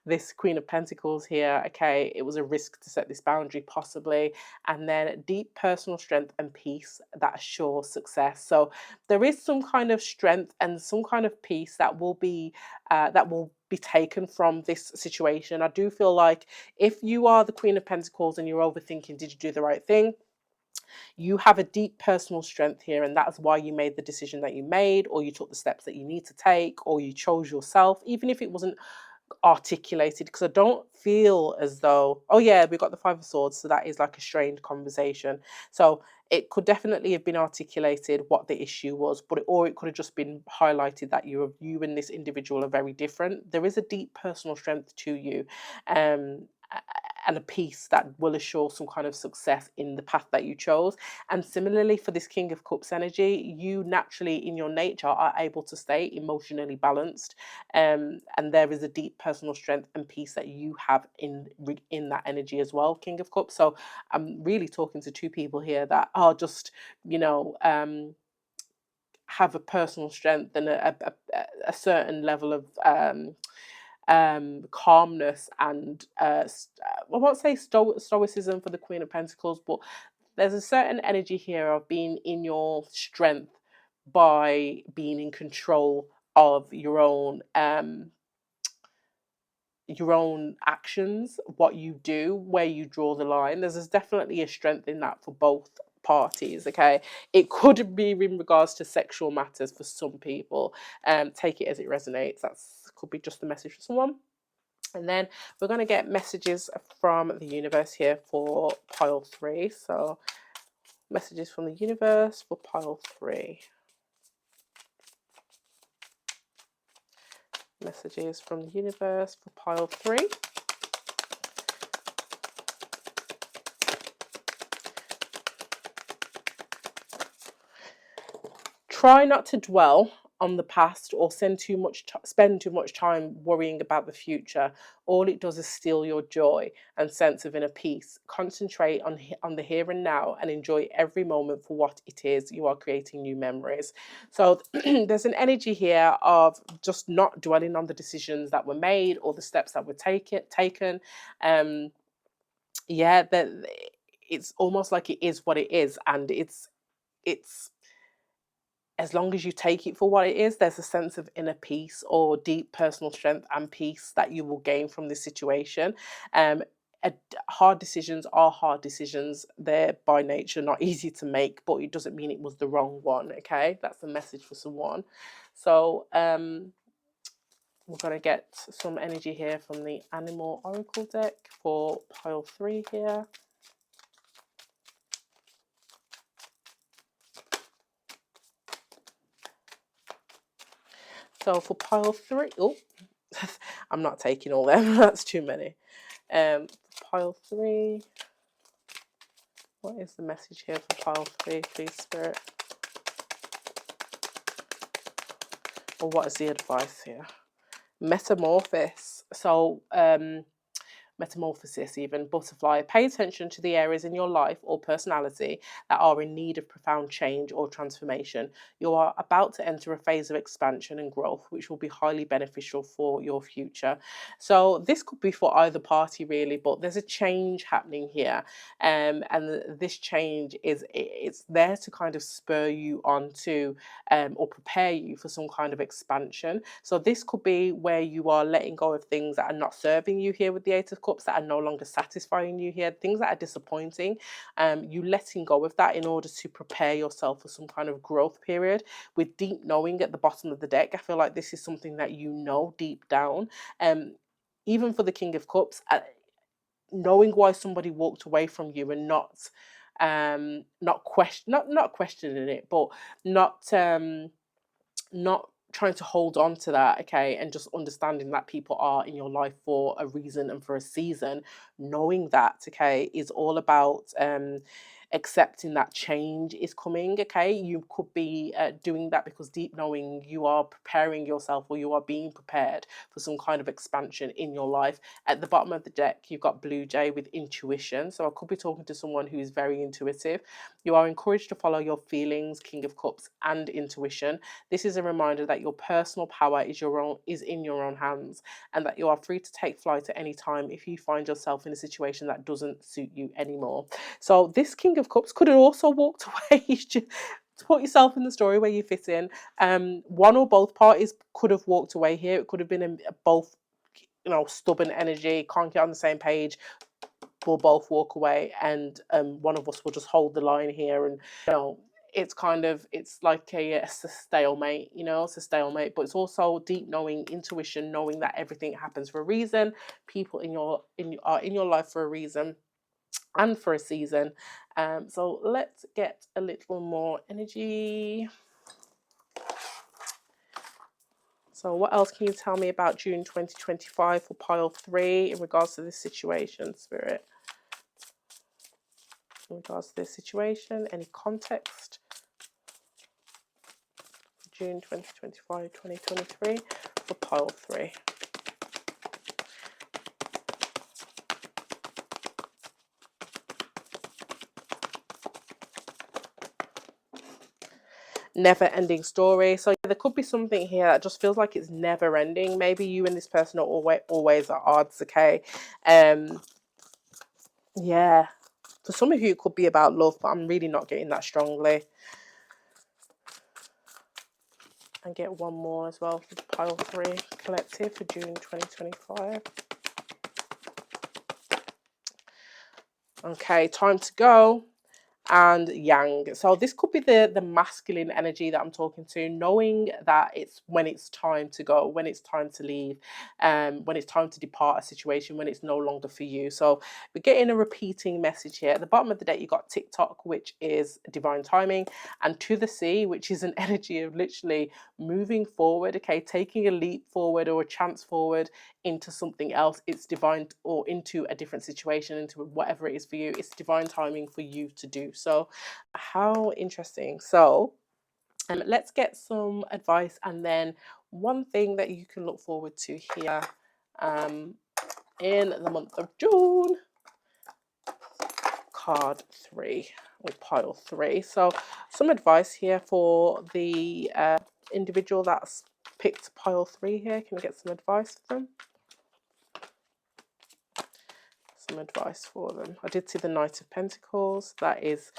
this Queen of Pentacles here. Okay, it was a risk to set this boundary possibly. And then deep personal strength and peace that assures success. So there is some kind of strength and some kind of peace that will be taken from this situation. I do feel like if you are the Queen of Pentacles and you're overthinking, did you do the right thing? You have a deep personal strength here, and that's why you made the decision that you made, or you took the steps that you need to take, or you chose yourself, even if it wasn't articulated, because I don't feel as though, oh yeah, we got the Five of Swords, so that is like a strained conversation. So it could definitely have been articulated what the issue was, or it could have just been highlighted that you and this individual are very different. There is a deep personal strength to you, and a peace that will assure some kind of success in the path that you chose. And similarly, for this King of Cups energy, you naturally in your nature are able to stay emotionally balanced, and there is a deep personal strength and peace that you have in that energy as well, King of Cups. So I'm really talking to two people here that are just, you know, have a personal strength and a certain level of calmness and I won't say stoicism for the Queen of Pentacles, but there's a certain energy here of being in your strength by being in control of your own actions, what you do, where you draw the line. There's definitely a strength in that for both parties. Okay, it could be in regards to sexual matters for some people. Take it as it resonates. That's could be just the message for someone. And then we're going to get messages from the universe here for pile 3. So messages from the universe for pile 3. Messages from the universe for pile 3. Try not to dwell on the past or spend too much time worrying about the future. All it does is steal your joy and sense of inner peace. Concentrate on the here and now and enjoy every moment for what it is. You are creating new memories. So there's an energy here of just not dwelling on the decisions that were made or the steps that were taken. Yeah, that it's almost like it is what it is, and it's as long as you take it for what it is, there's a sense of inner peace or deep personal strength and peace that you will gain from this situation. Um, Hard decisions are hard decisions. They're by nature not easy to make, but it doesn't mean it was the wrong one. Okay, that's the message for someone. So we're going to get some energy here from the Animal Oracle deck for pile 3 here. So for pile 3, oh, I'm not taking all them. That's too many. Pile 3. What is the message here for pile 3, please, Spirit? Or what is the advice here? Metamorphosis. So, metamorphosis, even butterfly. Pay attention to the areas in your life or personality that are in need of profound change or transformation. You are about to enter a phase of expansion and growth, which will be highly beneficial for your future. So this could be for either party, really, but there's a change happening here, and this change it's there to kind of spur you on to or prepare you for some kind of expansion. So this could be where you are letting go of things that are not serving you here with the Eight of Cups, that are no longer satisfying you here, things that are disappointing. You letting go of that in order to prepare yourself for some kind of growth period. With deep knowing at the bottom of the deck, I feel like this is something that you know deep down. Even for the King of Cups, knowing why somebody walked away from you and not questioning it, but not trying to hold on to that, okay, and just understanding that people are in your life for a reason and for a season. Knowing that, okay, is all about accepting that change is coming. Okay, you could be doing that because deep knowing you are preparing yourself, or you are being prepared for some kind of expansion in your life. At the bottom of the deck, you've got Blue Jay with intuition, so I could be talking to someone who is very intuitive. You are encouraged to follow your feelings, King of Cups, and intuition. This is a reminder that your personal power is in your own hands, and that you are free to take flight at any time if you find yourself in a situation that doesn't suit you anymore. So this King of Cups could have also walked away. To put yourself in the story where you fit in. One or both parties could have walked away here. It could have been both, stubborn energy, can't get on the same page. We'll both walk away, and one of us will just hold the line here, and it's kind of, it's like a stalemate, you know, it's a stalemate. But it's also deep knowing, intuition, knowing that everything happens for a reason. People are in your life for a reason and for a season. So let's get a little more energy. So what else can you tell me about June 2025 for pile 3 in regards to this situation, Spirit? In regards to this situation, any context? June 2025, 2023 for pile 3. Never ending story. So there could be something here that just feels like it's never ending. Maybe you and this person are always at odds, okay? Yeah. For some of you, it could be about love, but I'm really not getting that strongly. And get one more as well for pile 3 collective for June 2025. Okay, time to go. And yang. So this could be the masculine energy that I'm talking to, knowing that it's when it's time to go, when it's time to leave, when it's time to depart a situation, when it's no longer for you. So we're getting a repeating message here. At the bottom of the deck, you got TikTok, which is divine timing, and to the sea, which is an energy of literally moving forward, okay, taking a leap forward or a chance forward into something else. It's divine, or into a different situation, into whatever it is for you. It's divine timing for you to do so. How interesting. So let's get some advice, and then one thing that you can look forward to here in the month of June. Card 3 or pile 3. So some advice here for the individual that's picked pile 3 here. Can I get some advice for them? Some advice for them. I did see the Knight of Pentacles. That is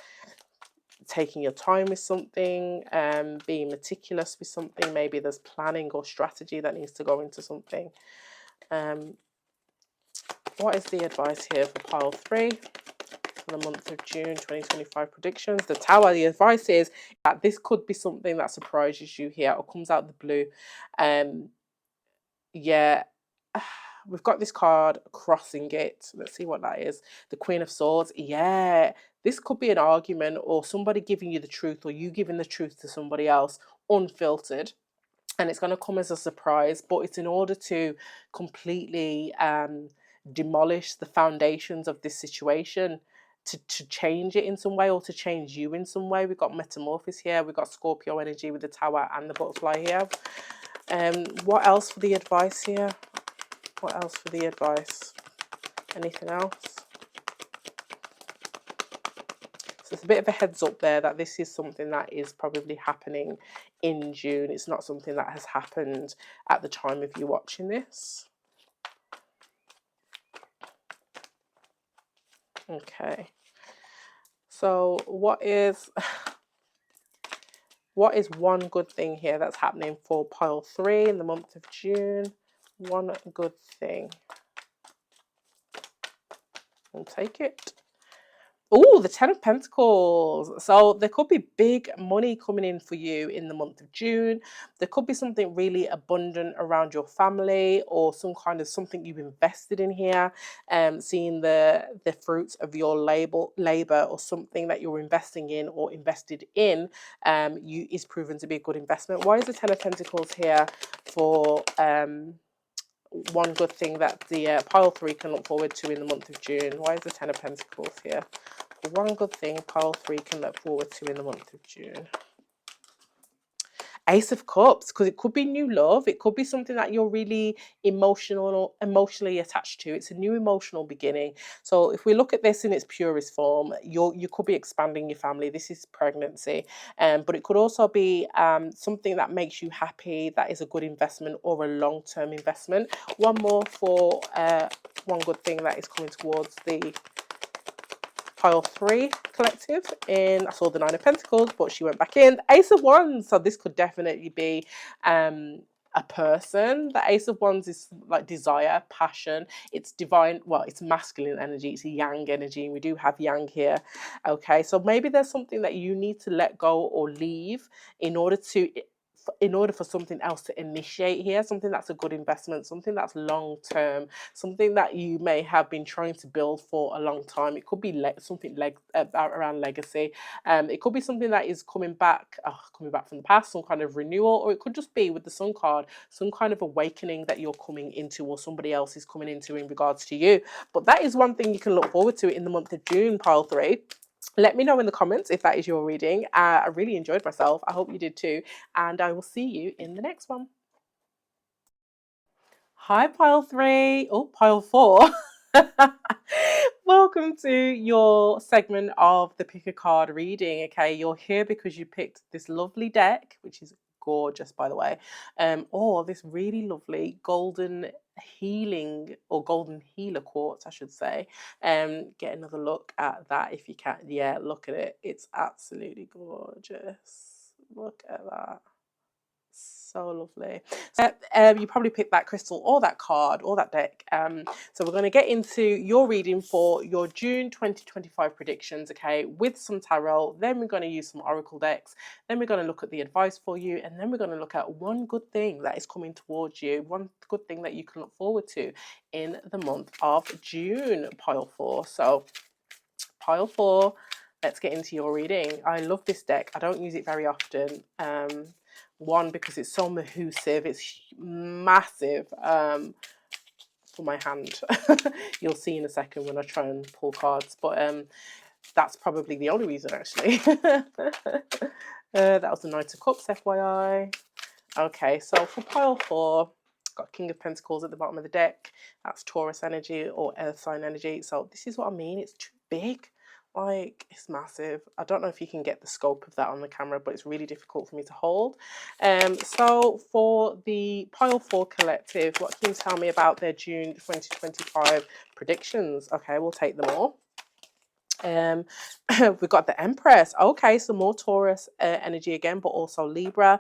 taking your time with something, being meticulous with something. Maybe there's planning or strategy that needs to go into something. What is the advice here for pile 3 for the month of June 2025 predictions? The Tower. The advice is that this could be something that surprises you here or comes out of the blue. Yeah. We've got this card crossing it. Let's see what that is. The Queen of Swords. Yeah, this could be an argument, or somebody giving you the truth, or you giving the truth to somebody else unfiltered, and it's going to come as a surprise. But it's in order to completely demolish the foundations of this situation, to change it in some way, or to change you in some way. We've got Metamorphosis here. We've got Scorpio energy with the Tower and the Butterfly here. What else for the advice here? What else for the advice? Anything else? So it's a bit of a heads up there that this is something that is probably happening in June. It's not something that has happened at the time of you watching this. Okay. So what is one good thing here that's happening for pile 3 in the month of June? One good thing. I'll take it. Oh, the Ten of Pentacles. So there could be big money coming in for you in the month of June. There could be something really abundant around your family, or some kind of something you've invested in here. Seeing the fruits of your labor, or something that you're investing in or invested in, is proven to be a good investment. Why is the Ten of Pentacles here for one good thing that the pile 3 can look forward to in the month of June? Why is the Ten of Pentacles here? One good thing pile 3 can look forward to in the month of June. Ace of Cups, because it could be new love. It could be something that you're really emotionally attached to. It's a new emotional beginning. So if we look at this in its purest form, you could be expanding your family. This is pregnancy, but it could also be something that makes you happy. That is a good investment or a long-term investment. One more for one good thing that is coming towards the pile 3 collective. And I saw the Nine of Pentacles, but she went back in. Ace of Wands. So this could definitely be a person. The Ace of Wands is like desire, passion. It's divine, well, it's masculine energy, it's a yang energy, and we do have yang here. Okay, so maybe there's something that you need to let go or leave in order to in order for something else to initiate here, something that's a good investment, something that's long term, something that you may have been trying to build for a long time. It could be something around legacy. It could be something that is coming back from the past, some kind of renewal, or it could just be with the Sun card, some kind of awakening that you're coming into, or somebody else is coming into in regards to you. But that is one thing you can look forward to in the month of June, pile three. Let me know in the comments if that is your reading. I really enjoyed myself. I hope you did too. And I will see you in the next one. Hi, pile three. Oh, pile four. Welcome to your segment of the pick a card reading. Okay, you're here because you picked this lovely deck, which is gorgeous, by the way. Or this really lovely golden healing or golden healer quartz, I should say. Get another look at that if you can. Yeah, look at it. It's absolutely gorgeous. Look at that. So lovely. So, you probably picked that crystal or that card or that deck. So we're going to get into your reading for your June 2025 predictions, okay, with some tarot. Then we're going to use some oracle decks. Then we're going to look at the advice for you. And then we're going to look at one good thing that is coming towards you, one good thing that you can look forward to in the month of June, pile four. So pile four, let's get into your reading. I love this deck. I don't use it very often. One, because it's so massive, it's massive for my hand. You'll see in a second when I try and pull cards, but that's probably the only reason, actually. That was the Knight of Cups, FYI. Okay, so for pile four, got King of Pentacles at the bottom of the deck. That's Taurus energy or Earth sign energy. So this is what I mean. It's too big. Like, it's massive. I don't know if you can get the scope of that on the camera, but it's really difficult for me to hold. So for the pile four collective, what can you tell me about their June 2025 predictions? Okay, we'll take them all. We've got the Empress. Okay, so more Taurus energy again, but also Libra.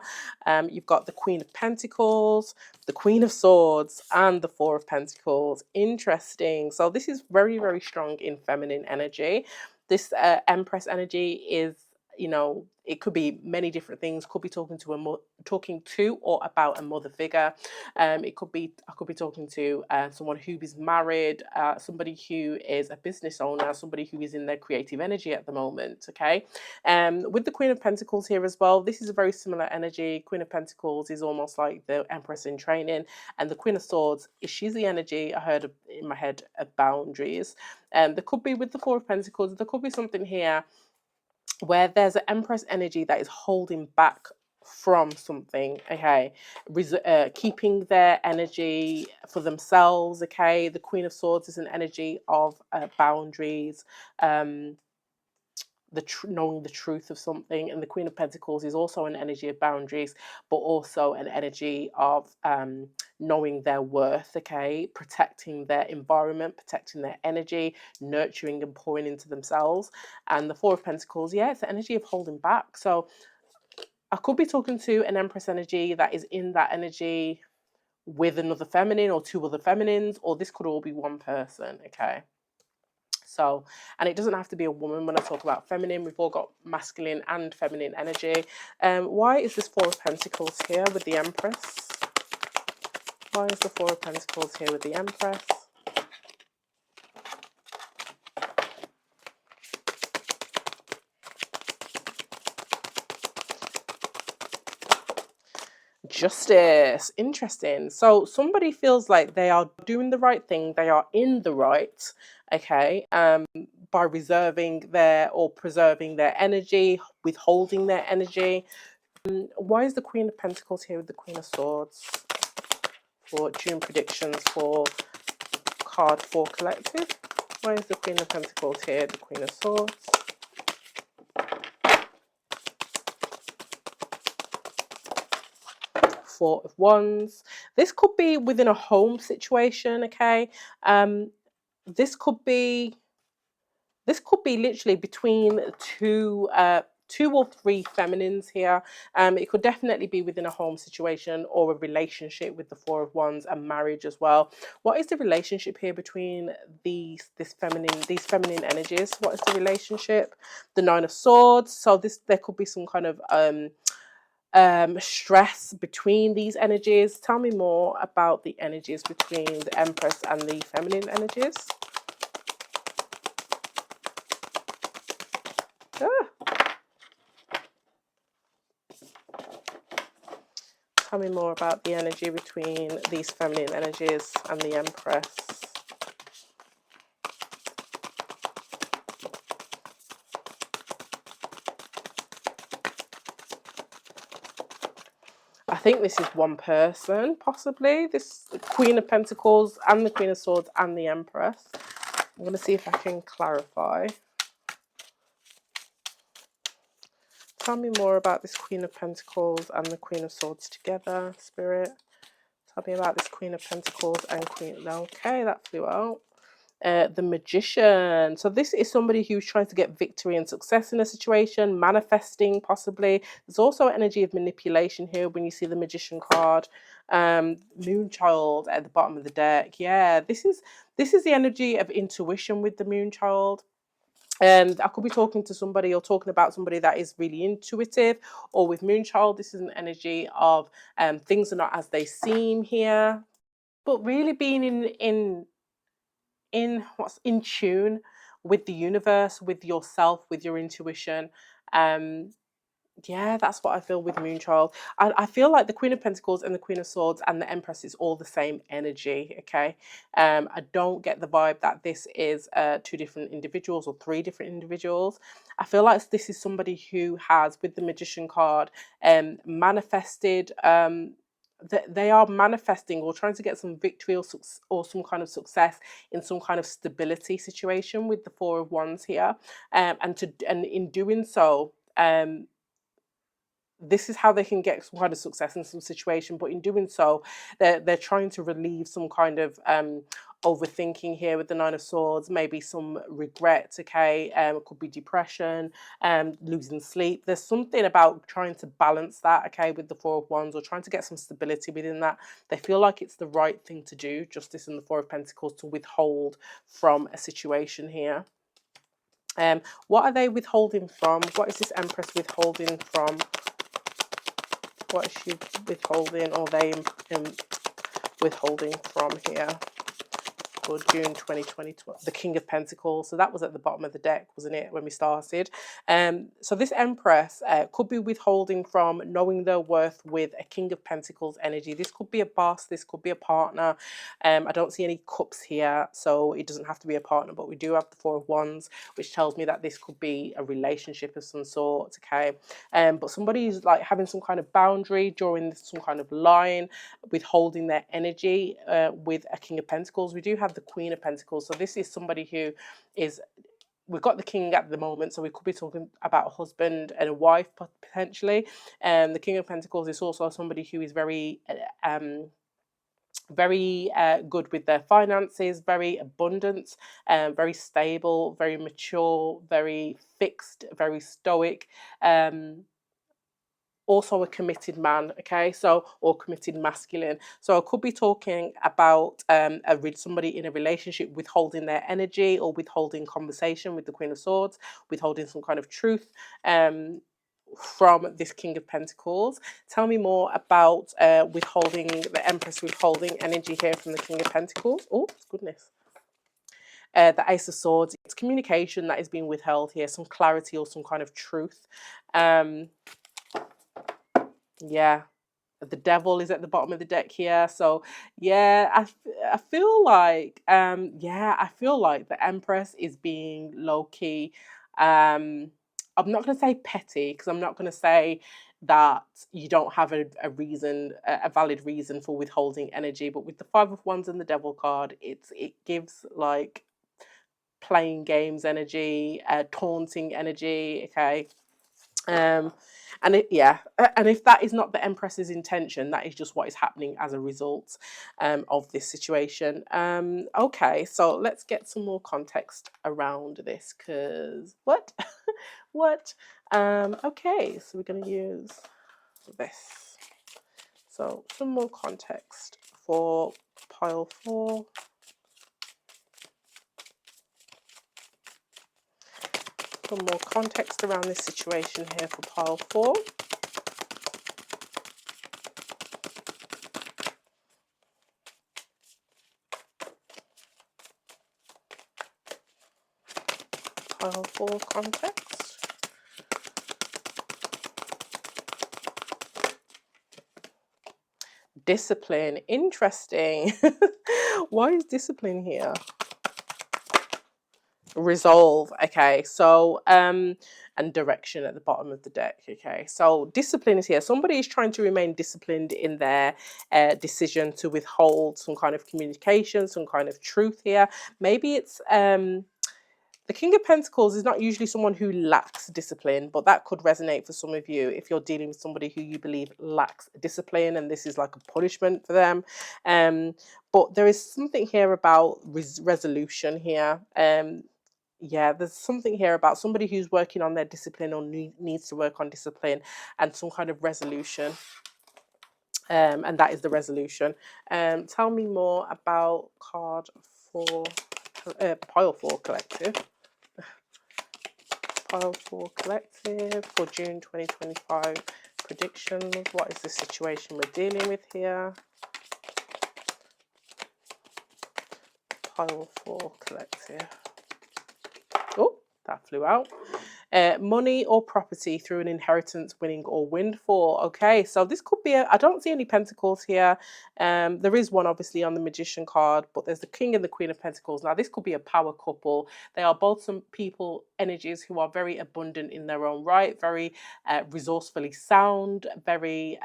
You've got the Queen of Pentacles, the Queen of Swords, and the Four of Pentacles. Interesting. So this is very, very strong in feminine energy. This Empress energy is, you know, it could be many different things. Could be talking to or about a mother figure. It could be, I could be talking to someone who is married, somebody who is a business owner, somebody who is in their creative energy at the moment. Okay, with the Queen of Pentacles here as well, this is a very similar energy. Queen of Pentacles is almost like the Empress in training, and the Queen of Swords, she's the energy I heard in my head of boundaries. There could be with the Four of Pentacles, there could be something here where there's an Empress energy that is holding back from something, okay, keeping their energy for themselves. Okay, the Queen of Swords is an energy of boundaries, knowing the truth of something, and the Queen of Pentacles is also an energy of boundaries, but also an energy of knowing their worth. Okay, protecting their environment, protecting their energy, nurturing and pouring into themselves. And the Four of Pentacles, yeah, it's the energy of holding back. So I could be talking to an Empress energy that is in that energy with another feminine or two other feminines, or this could all be one person. Okay. So, and it doesn't have to be a woman. When I talk about feminine, we've all got masculine and feminine energy. Why is this Four of Pentacles here with the Empress? Why is the Four of Pentacles here with the Empress? Justice. Interesting. So somebody feels like they are doing the right thing. They are in the right. Okay. By reserving their or preserving their energy, withholding their energy. Why is the Queen of Pentacles here with the Queen of Swords for June predictions for card 4 collective? Why is the Queen of Pentacles here, the Queen of Swords? Four of Wands. This could be within a home situation, okay? This could be literally between 2 or 3 feminines here. It could definitely be within a home situation or a relationship with the Four of Wands and marriage as well. What is the relationship here between these feminine energies? What is the relationship? The Nine of Swords. So there could be some kind of stress between these energies. Tell me more about the energies between the Empress and the feminine energies. Tell me more about the energy between these feminine energies and the Empress. I think this is one person, possibly. This Queen of Pentacles and the Queen of Swords and the Empress. I'm going to see if I can clarify. Tell me more about this Queen of Pentacles and the Queen of Swords together, Spirit. Tell me about this Queen of Pentacles and Queen... Okay, that flew out. The Magician. So this is somebody who's trying to get victory and success in a situation, manifesting possibly. There's also an energy of manipulation here when you see the Magician card. Moonchild at the bottom of the deck. Yeah, this is the energy of intuition with the Moonchild. I could be talking to somebody or talking about somebody that is really intuitive, or with Moonchild, this is an energy of things are not as they seem here, but really being what's in tune with the universe, with yourself, with your intuition. Yeah, that's what I feel with Moonchild. I feel like the Queen of Pentacles and the Queen of Swords and the Empress is all the same energy, okay? I don't get the vibe that this is 2 different individuals or 3 different individuals. I feel like this is somebody who has, with the Magician card, manifested... they are manifesting or trying to get some victory or some kind of success in some kind of stability situation with the Four of Wands here. And in doing so... this is how they can get some kind of success in some situation, but in doing so, they're trying to relieve some kind of overthinking here with the Nine of Swords, maybe some regret. Okay, it could be depression, losing sleep. There's something about trying to balance that. Okay, with the Four of Wands, or trying to get some stability within that. They feel like it's the right thing to do. Justice and the Four of Pentacles, to withhold from a situation here. What are they withholding from? What is this Empress withholding from? What is she withholding, or they withholding from here for June 2020? The King of Pentacles. So that was at the bottom of the deck, wasn't it, when we started? So this Empress could be withholding from knowing their worth with a King of Pentacles energy. This could be a boss, this could be a partner. I don't see any cups here, so it doesn't have to be a partner, but we do have the Four of Wands, which tells me that this could be a relationship of some sort, okay? But somebody who's like having some kind of boundary, drawing some kind of line, withholding their energy with a King of Pentacles. We do have the Queen of Pentacles, so this is somebody who is... We've got the King at the moment, so we could be talking about a husband and a wife potentially. The King of Pentacles is also somebody who is very good with their finances, very abundant, very stable, very mature, very fixed, very stoic. Also a committed man, okay, so, or committed masculine. So I could be talking about somebody in a relationship withholding their energy or withholding conversation with the Queen of Swords, withholding some kind of truth from this King of Pentacles. Tell me more about withholding, the Empress withholding energy here from the King of Pentacles. Oh goodness. The Ace of Swords, it's communication that is being withheld here, some clarity or some kind of truth. Yeah, the Devil is at the bottom of the deck here. So yeah, I feel like I feel like the Empress is being low-key. I'm not going to say petty, because I'm not going to say that you don't have a reason, a valid reason for withholding energy. But with the Five of Wands and the Devil card, it gives like playing games energy, taunting energy. Okay. Um, and if that is not the Empress's intention, that is just what is happening as a result of this situation. Okay, so let's get some more context around this, because what? What? Okay, so we're going to use this. So some more context for pile 4. Some more context around this situation here for pile 4. Pile 4 context. Discipline. Interesting. Why is discipline here? Resolve. Okay, so and direction at the bottom of the deck. Okay, so discipline is here. Somebody is trying to remain disciplined in their decision to withhold some kind of communication, some kind of truth here. Maybe it's the King of Pentacles is not usually someone who lacks discipline, but that could resonate for some of you if you're dealing with somebody who you believe lacks discipline and this is like a punishment for them. But there is something here about resolution here. Yeah, there's something here about somebody who's working on their discipline or needs to work on discipline and some kind of resolution. And that is the resolution. Tell me more about card 4, pile 4 collective. Pile 4 collective for June 2025 predictions. What is the situation we're dealing with here? Pile 4 collective. Oh, that flew out. Money or property through an inheritance, winning or windfall. Okay, so this could be I don't see any pentacles here. There is one obviously on the Magician card, but there's the King and the Queen of Pentacles. Now this could be a power couple. They are both some people energies who are very abundant in their own right, very resourcefully sound, very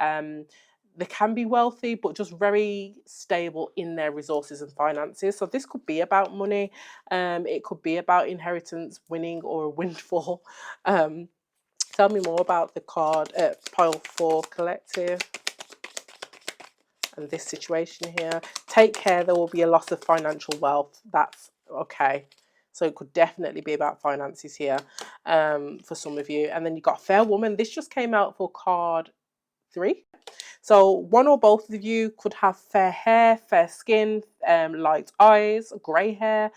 they can be wealthy, but just very stable in their resources and finances. So this could be about money. It could be about inheritance, winning, or a windfall. Tell me more about the card pile 4 collective and this situation here. Take care, there will be a loss of financial wealth. That's okay. So it could definitely be about finances here for some of you. And then you've got Fair Woman. This just came out for card 3. So one or both of you could have fair hair, fair skin, light eyes, grey hair.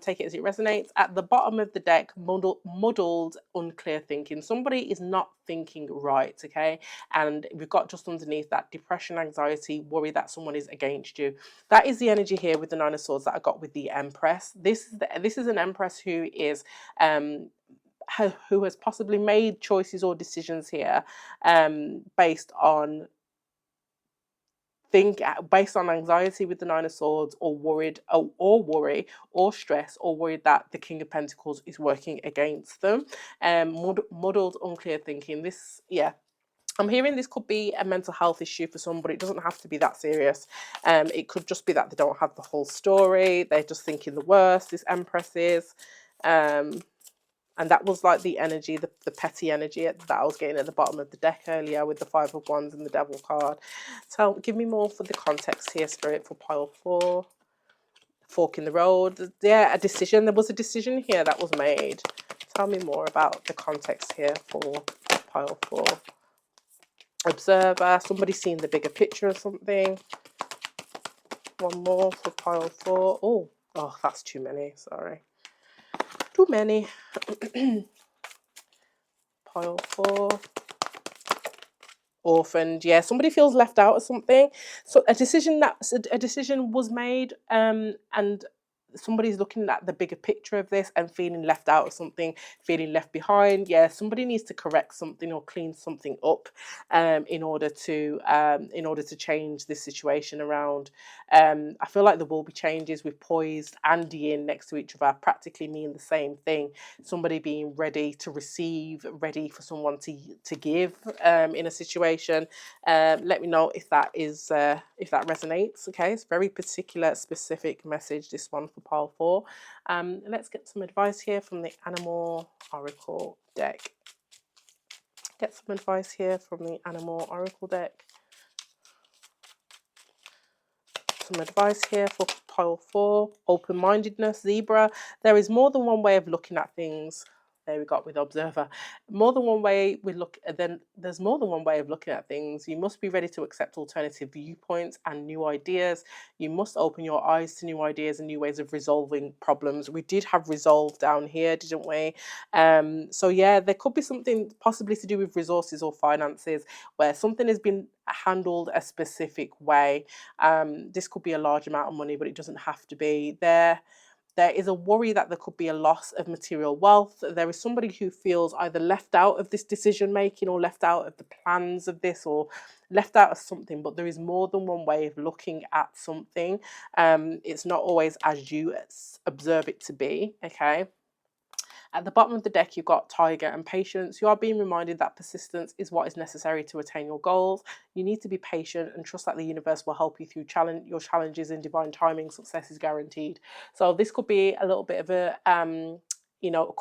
Take it as it resonates. At the bottom of the deck, muddled, unclear thinking. Somebody is not thinking right, okay? And we've got just underneath that depression, anxiety, worry that someone is against you. That is the energy here with the Nine of Swords that I got with the Empress. This is an Empress who is who has possibly made choices or decisions here based on anxiety with the Nine of Swords, or worried or worry or stress or worried that the King of Pentacles is working against them. Muddled, unclear thinking. This, yeah, I'm hearing this could be a mental health issue for somebody. It doesn't have to be that serious. It could just be that they don't have the whole story. They're just thinking the worst. This Empress is. And that was like the energy, the petty energy that I was getting at the bottom of the deck earlier with the Five of Wands and the Devil card. Give me more for the context here, Spirit, for pile 4. Fork in the road. Yeah, a decision. There was a decision here that was made. Tell me more about the context here for pile 4. Observer. Somebody seeing the bigger picture of something. One more for pile 4. Oh, that's too many. Sorry. Too many. Pile 4. Orphaned. Yeah, somebody feels left out of something. So a decision was made, and somebody's looking at the bigger picture of this and feeling left out of something, feeling left behind. Yeah, somebody needs to correct something or clean something up in order to change this situation around. I feel like there will be changes with poised and yin next to each other, practically mean the same thing. Somebody being ready to receive, ready for someone to give in a situation. Let me know if that resonates. Okay, it's very particular, specific message, this one for pile 4. Let's get some advice here from the Animal Oracle deck. Get some advice here from the Animal Oracle deck. Some advice here for pile 4. Open-mindedness, Zebra. There is more than one way of looking at things. There we got with Observer. More than one way we look, then there's more than one way of looking at things. You must be ready to accept alternative viewpoints and new ideas. You must open your eyes to new ideas and new ways of resolving problems. We did have resolve down here, didn't we? So yeah, there could be something possibly to do with resources or finances, where something has been handled a specific way. This could be a large amount of money, but it doesn't have to be. There is a worry that there could be a loss of material wealth. There is somebody who feels either left out of this decision making, or left out of the plans of this, or left out of something. But there is more than one way of looking at something. It's not always as you observe it to be. Okay. At the bottom of the deck, you've got Tiger and Patience. You are being reminded that persistence is what is necessary to attain your goals. You need to be patient and trust that the universe will help you through your challenges. In divine timing, success is guaranteed. So this could be a little bit of a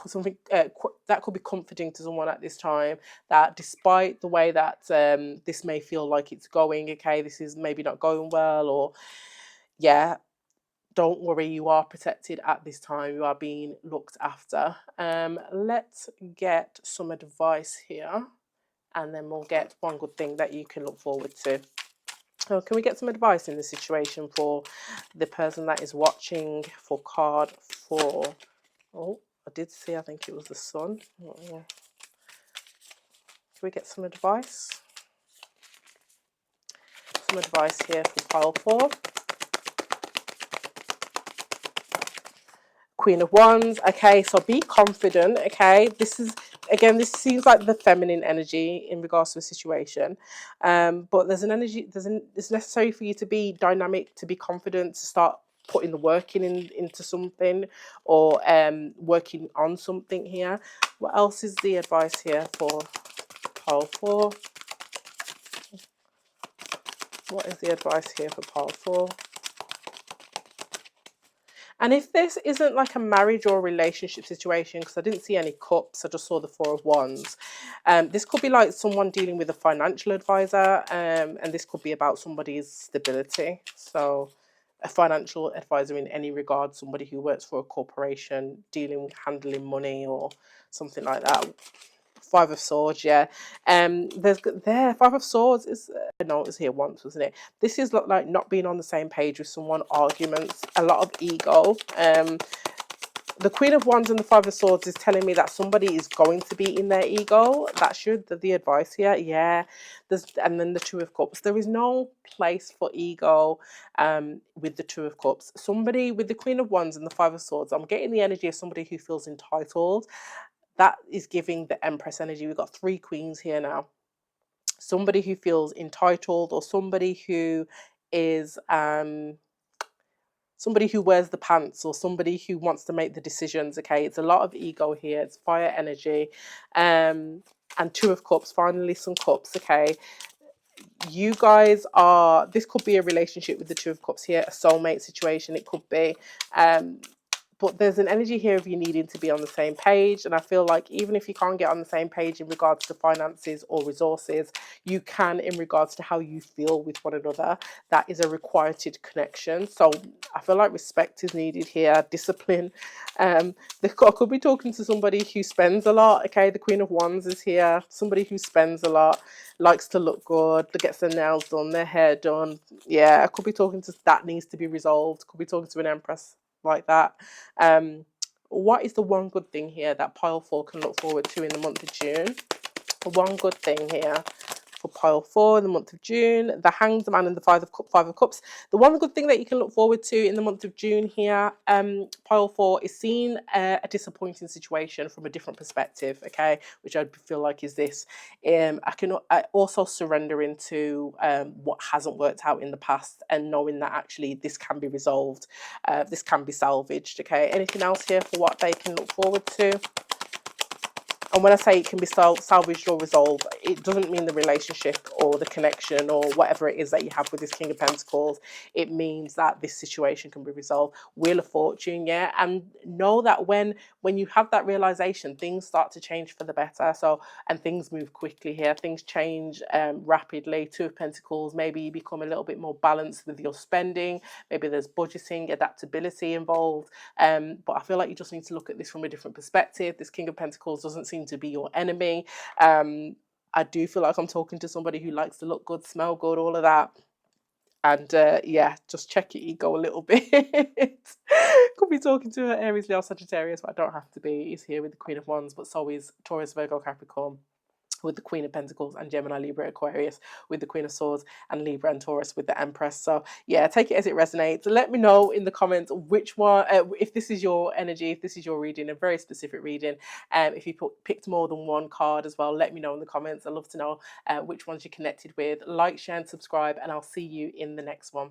something that could be comforting to someone at this time, that despite the way that this may feel like it's going, okay, this is maybe not going well, or yeah, don't worry, you are protected at this time. You are being looked after. Let's get some advice here, and then we'll get one good thing that you can look forward to. So can we get some advice in this situation for the person that is watching for card 4? Oh, I did see, I think it was the Sun. Oh, yeah. Can we get some advice? Some advice here for pile 4. Queen of Wands. Okay, so be confident. Okay, this seems like the feminine energy in regards to a situation, but there's an energy. It's necessary for you to be dynamic, to be confident, to start putting the work into something, or working on something here. What else is the advice here for pile 4? What is the advice here for pile 4? And if this isn't like a marriage or a relationship situation, because I didn't see any cups, I just saw the 4 of Wands. This could be like someone dealing with a financial advisor, and this could be about somebody's stability. So a financial advisor in any regard, somebody who works for a corporation, handling money or something like that. 5 of Swords, yeah. There's 5 of Swords is no, it was here once, wasn't it? This is like not being on the same page with someone, arguments, a lot of ego. The Queen of Wands and the 5 of Swords is telling me that somebody is going to be in their ego. That should the advice here, yeah. And then the 2 of Cups. There is no place for ego with the 2 of Cups. Somebody with the Queen of Wands and the 5 of Swords, I'm getting the energy of somebody who feels entitled. That is giving the Empress energy. We've got 3 queens here now. Somebody who feels entitled, or somebody who is somebody who wears the pants, or somebody who wants to make the decisions. Okay, it's a lot of ego here. It's fire energy. And 2 of Cups, finally some cups. Okay, you guys this could be a relationship with the 2 of Cups here, a soulmate situation. It could be. But there's an energy here of you needing to be on the same page. And I feel like even if you can't get on the same page in regards to finances or resources, you can in regards to how you feel with one another. That is a required connection. So I feel like respect is needed here, discipline. I could be talking to somebody who spends a lot. Okay, the Queen of Wands is here. Somebody who spends a lot, likes to look good, gets their nails done, their hair done. Yeah, I could be talking to that needs to be resolved. Could be talking to an Empress like that. What is the one good thing here that pile 4 can look forward to in the month of June? One good thing here for pile 4 in the month of June, the Hanged Man and the 5 of Cups. The one good thing that you can look forward to in the month of June here, pile 4, is seeing a disappointing situation from a different perspective, okay, which I feel like is this. I also surrender into what hasn't worked out in the past, and knowing that actually this can be resolved, this can be salvaged, okay. Anything else here for what they can look forward to? And when I say it can be salvaged or resolved, it doesn't mean the relationship or the connection or whatever it is that you have with this King of Pentacles. It means that this situation can be resolved. Wheel of Fortune, yeah. And know that when you have that realization, things start to change for the better. So, and things move quickly here. Things change rapidly. Two of Pentacles, maybe you become a little bit more balanced with your spending. Maybe there's budgeting, adaptability involved. But I feel like you just need to look at this from a different perspective. This King of Pentacles doesn't seem to be your enemy. I do feel like I'm talking to somebody who likes to look good, smell good, all of that. And yeah, just check your ego a little bit. Could be talking to an Aries, Leo, Sagittarius, but I don't have to be. He's here with the Queen of Wands, but so is Taurus, Virgo, Capricorn with the Queen of Pentacles, and Gemini, Libra, Aquarius with the Queen of Swords, and Libra and Taurus with the Empress. So yeah, take it as it resonates. Let me know in the comments which one, if this is your energy, if this is your reading, a very specific reading. If you picked more than one card as well, let me know in the comments. I'd love to know which ones you're connected with. Like, share, and subscribe, and I'll see you in the next one.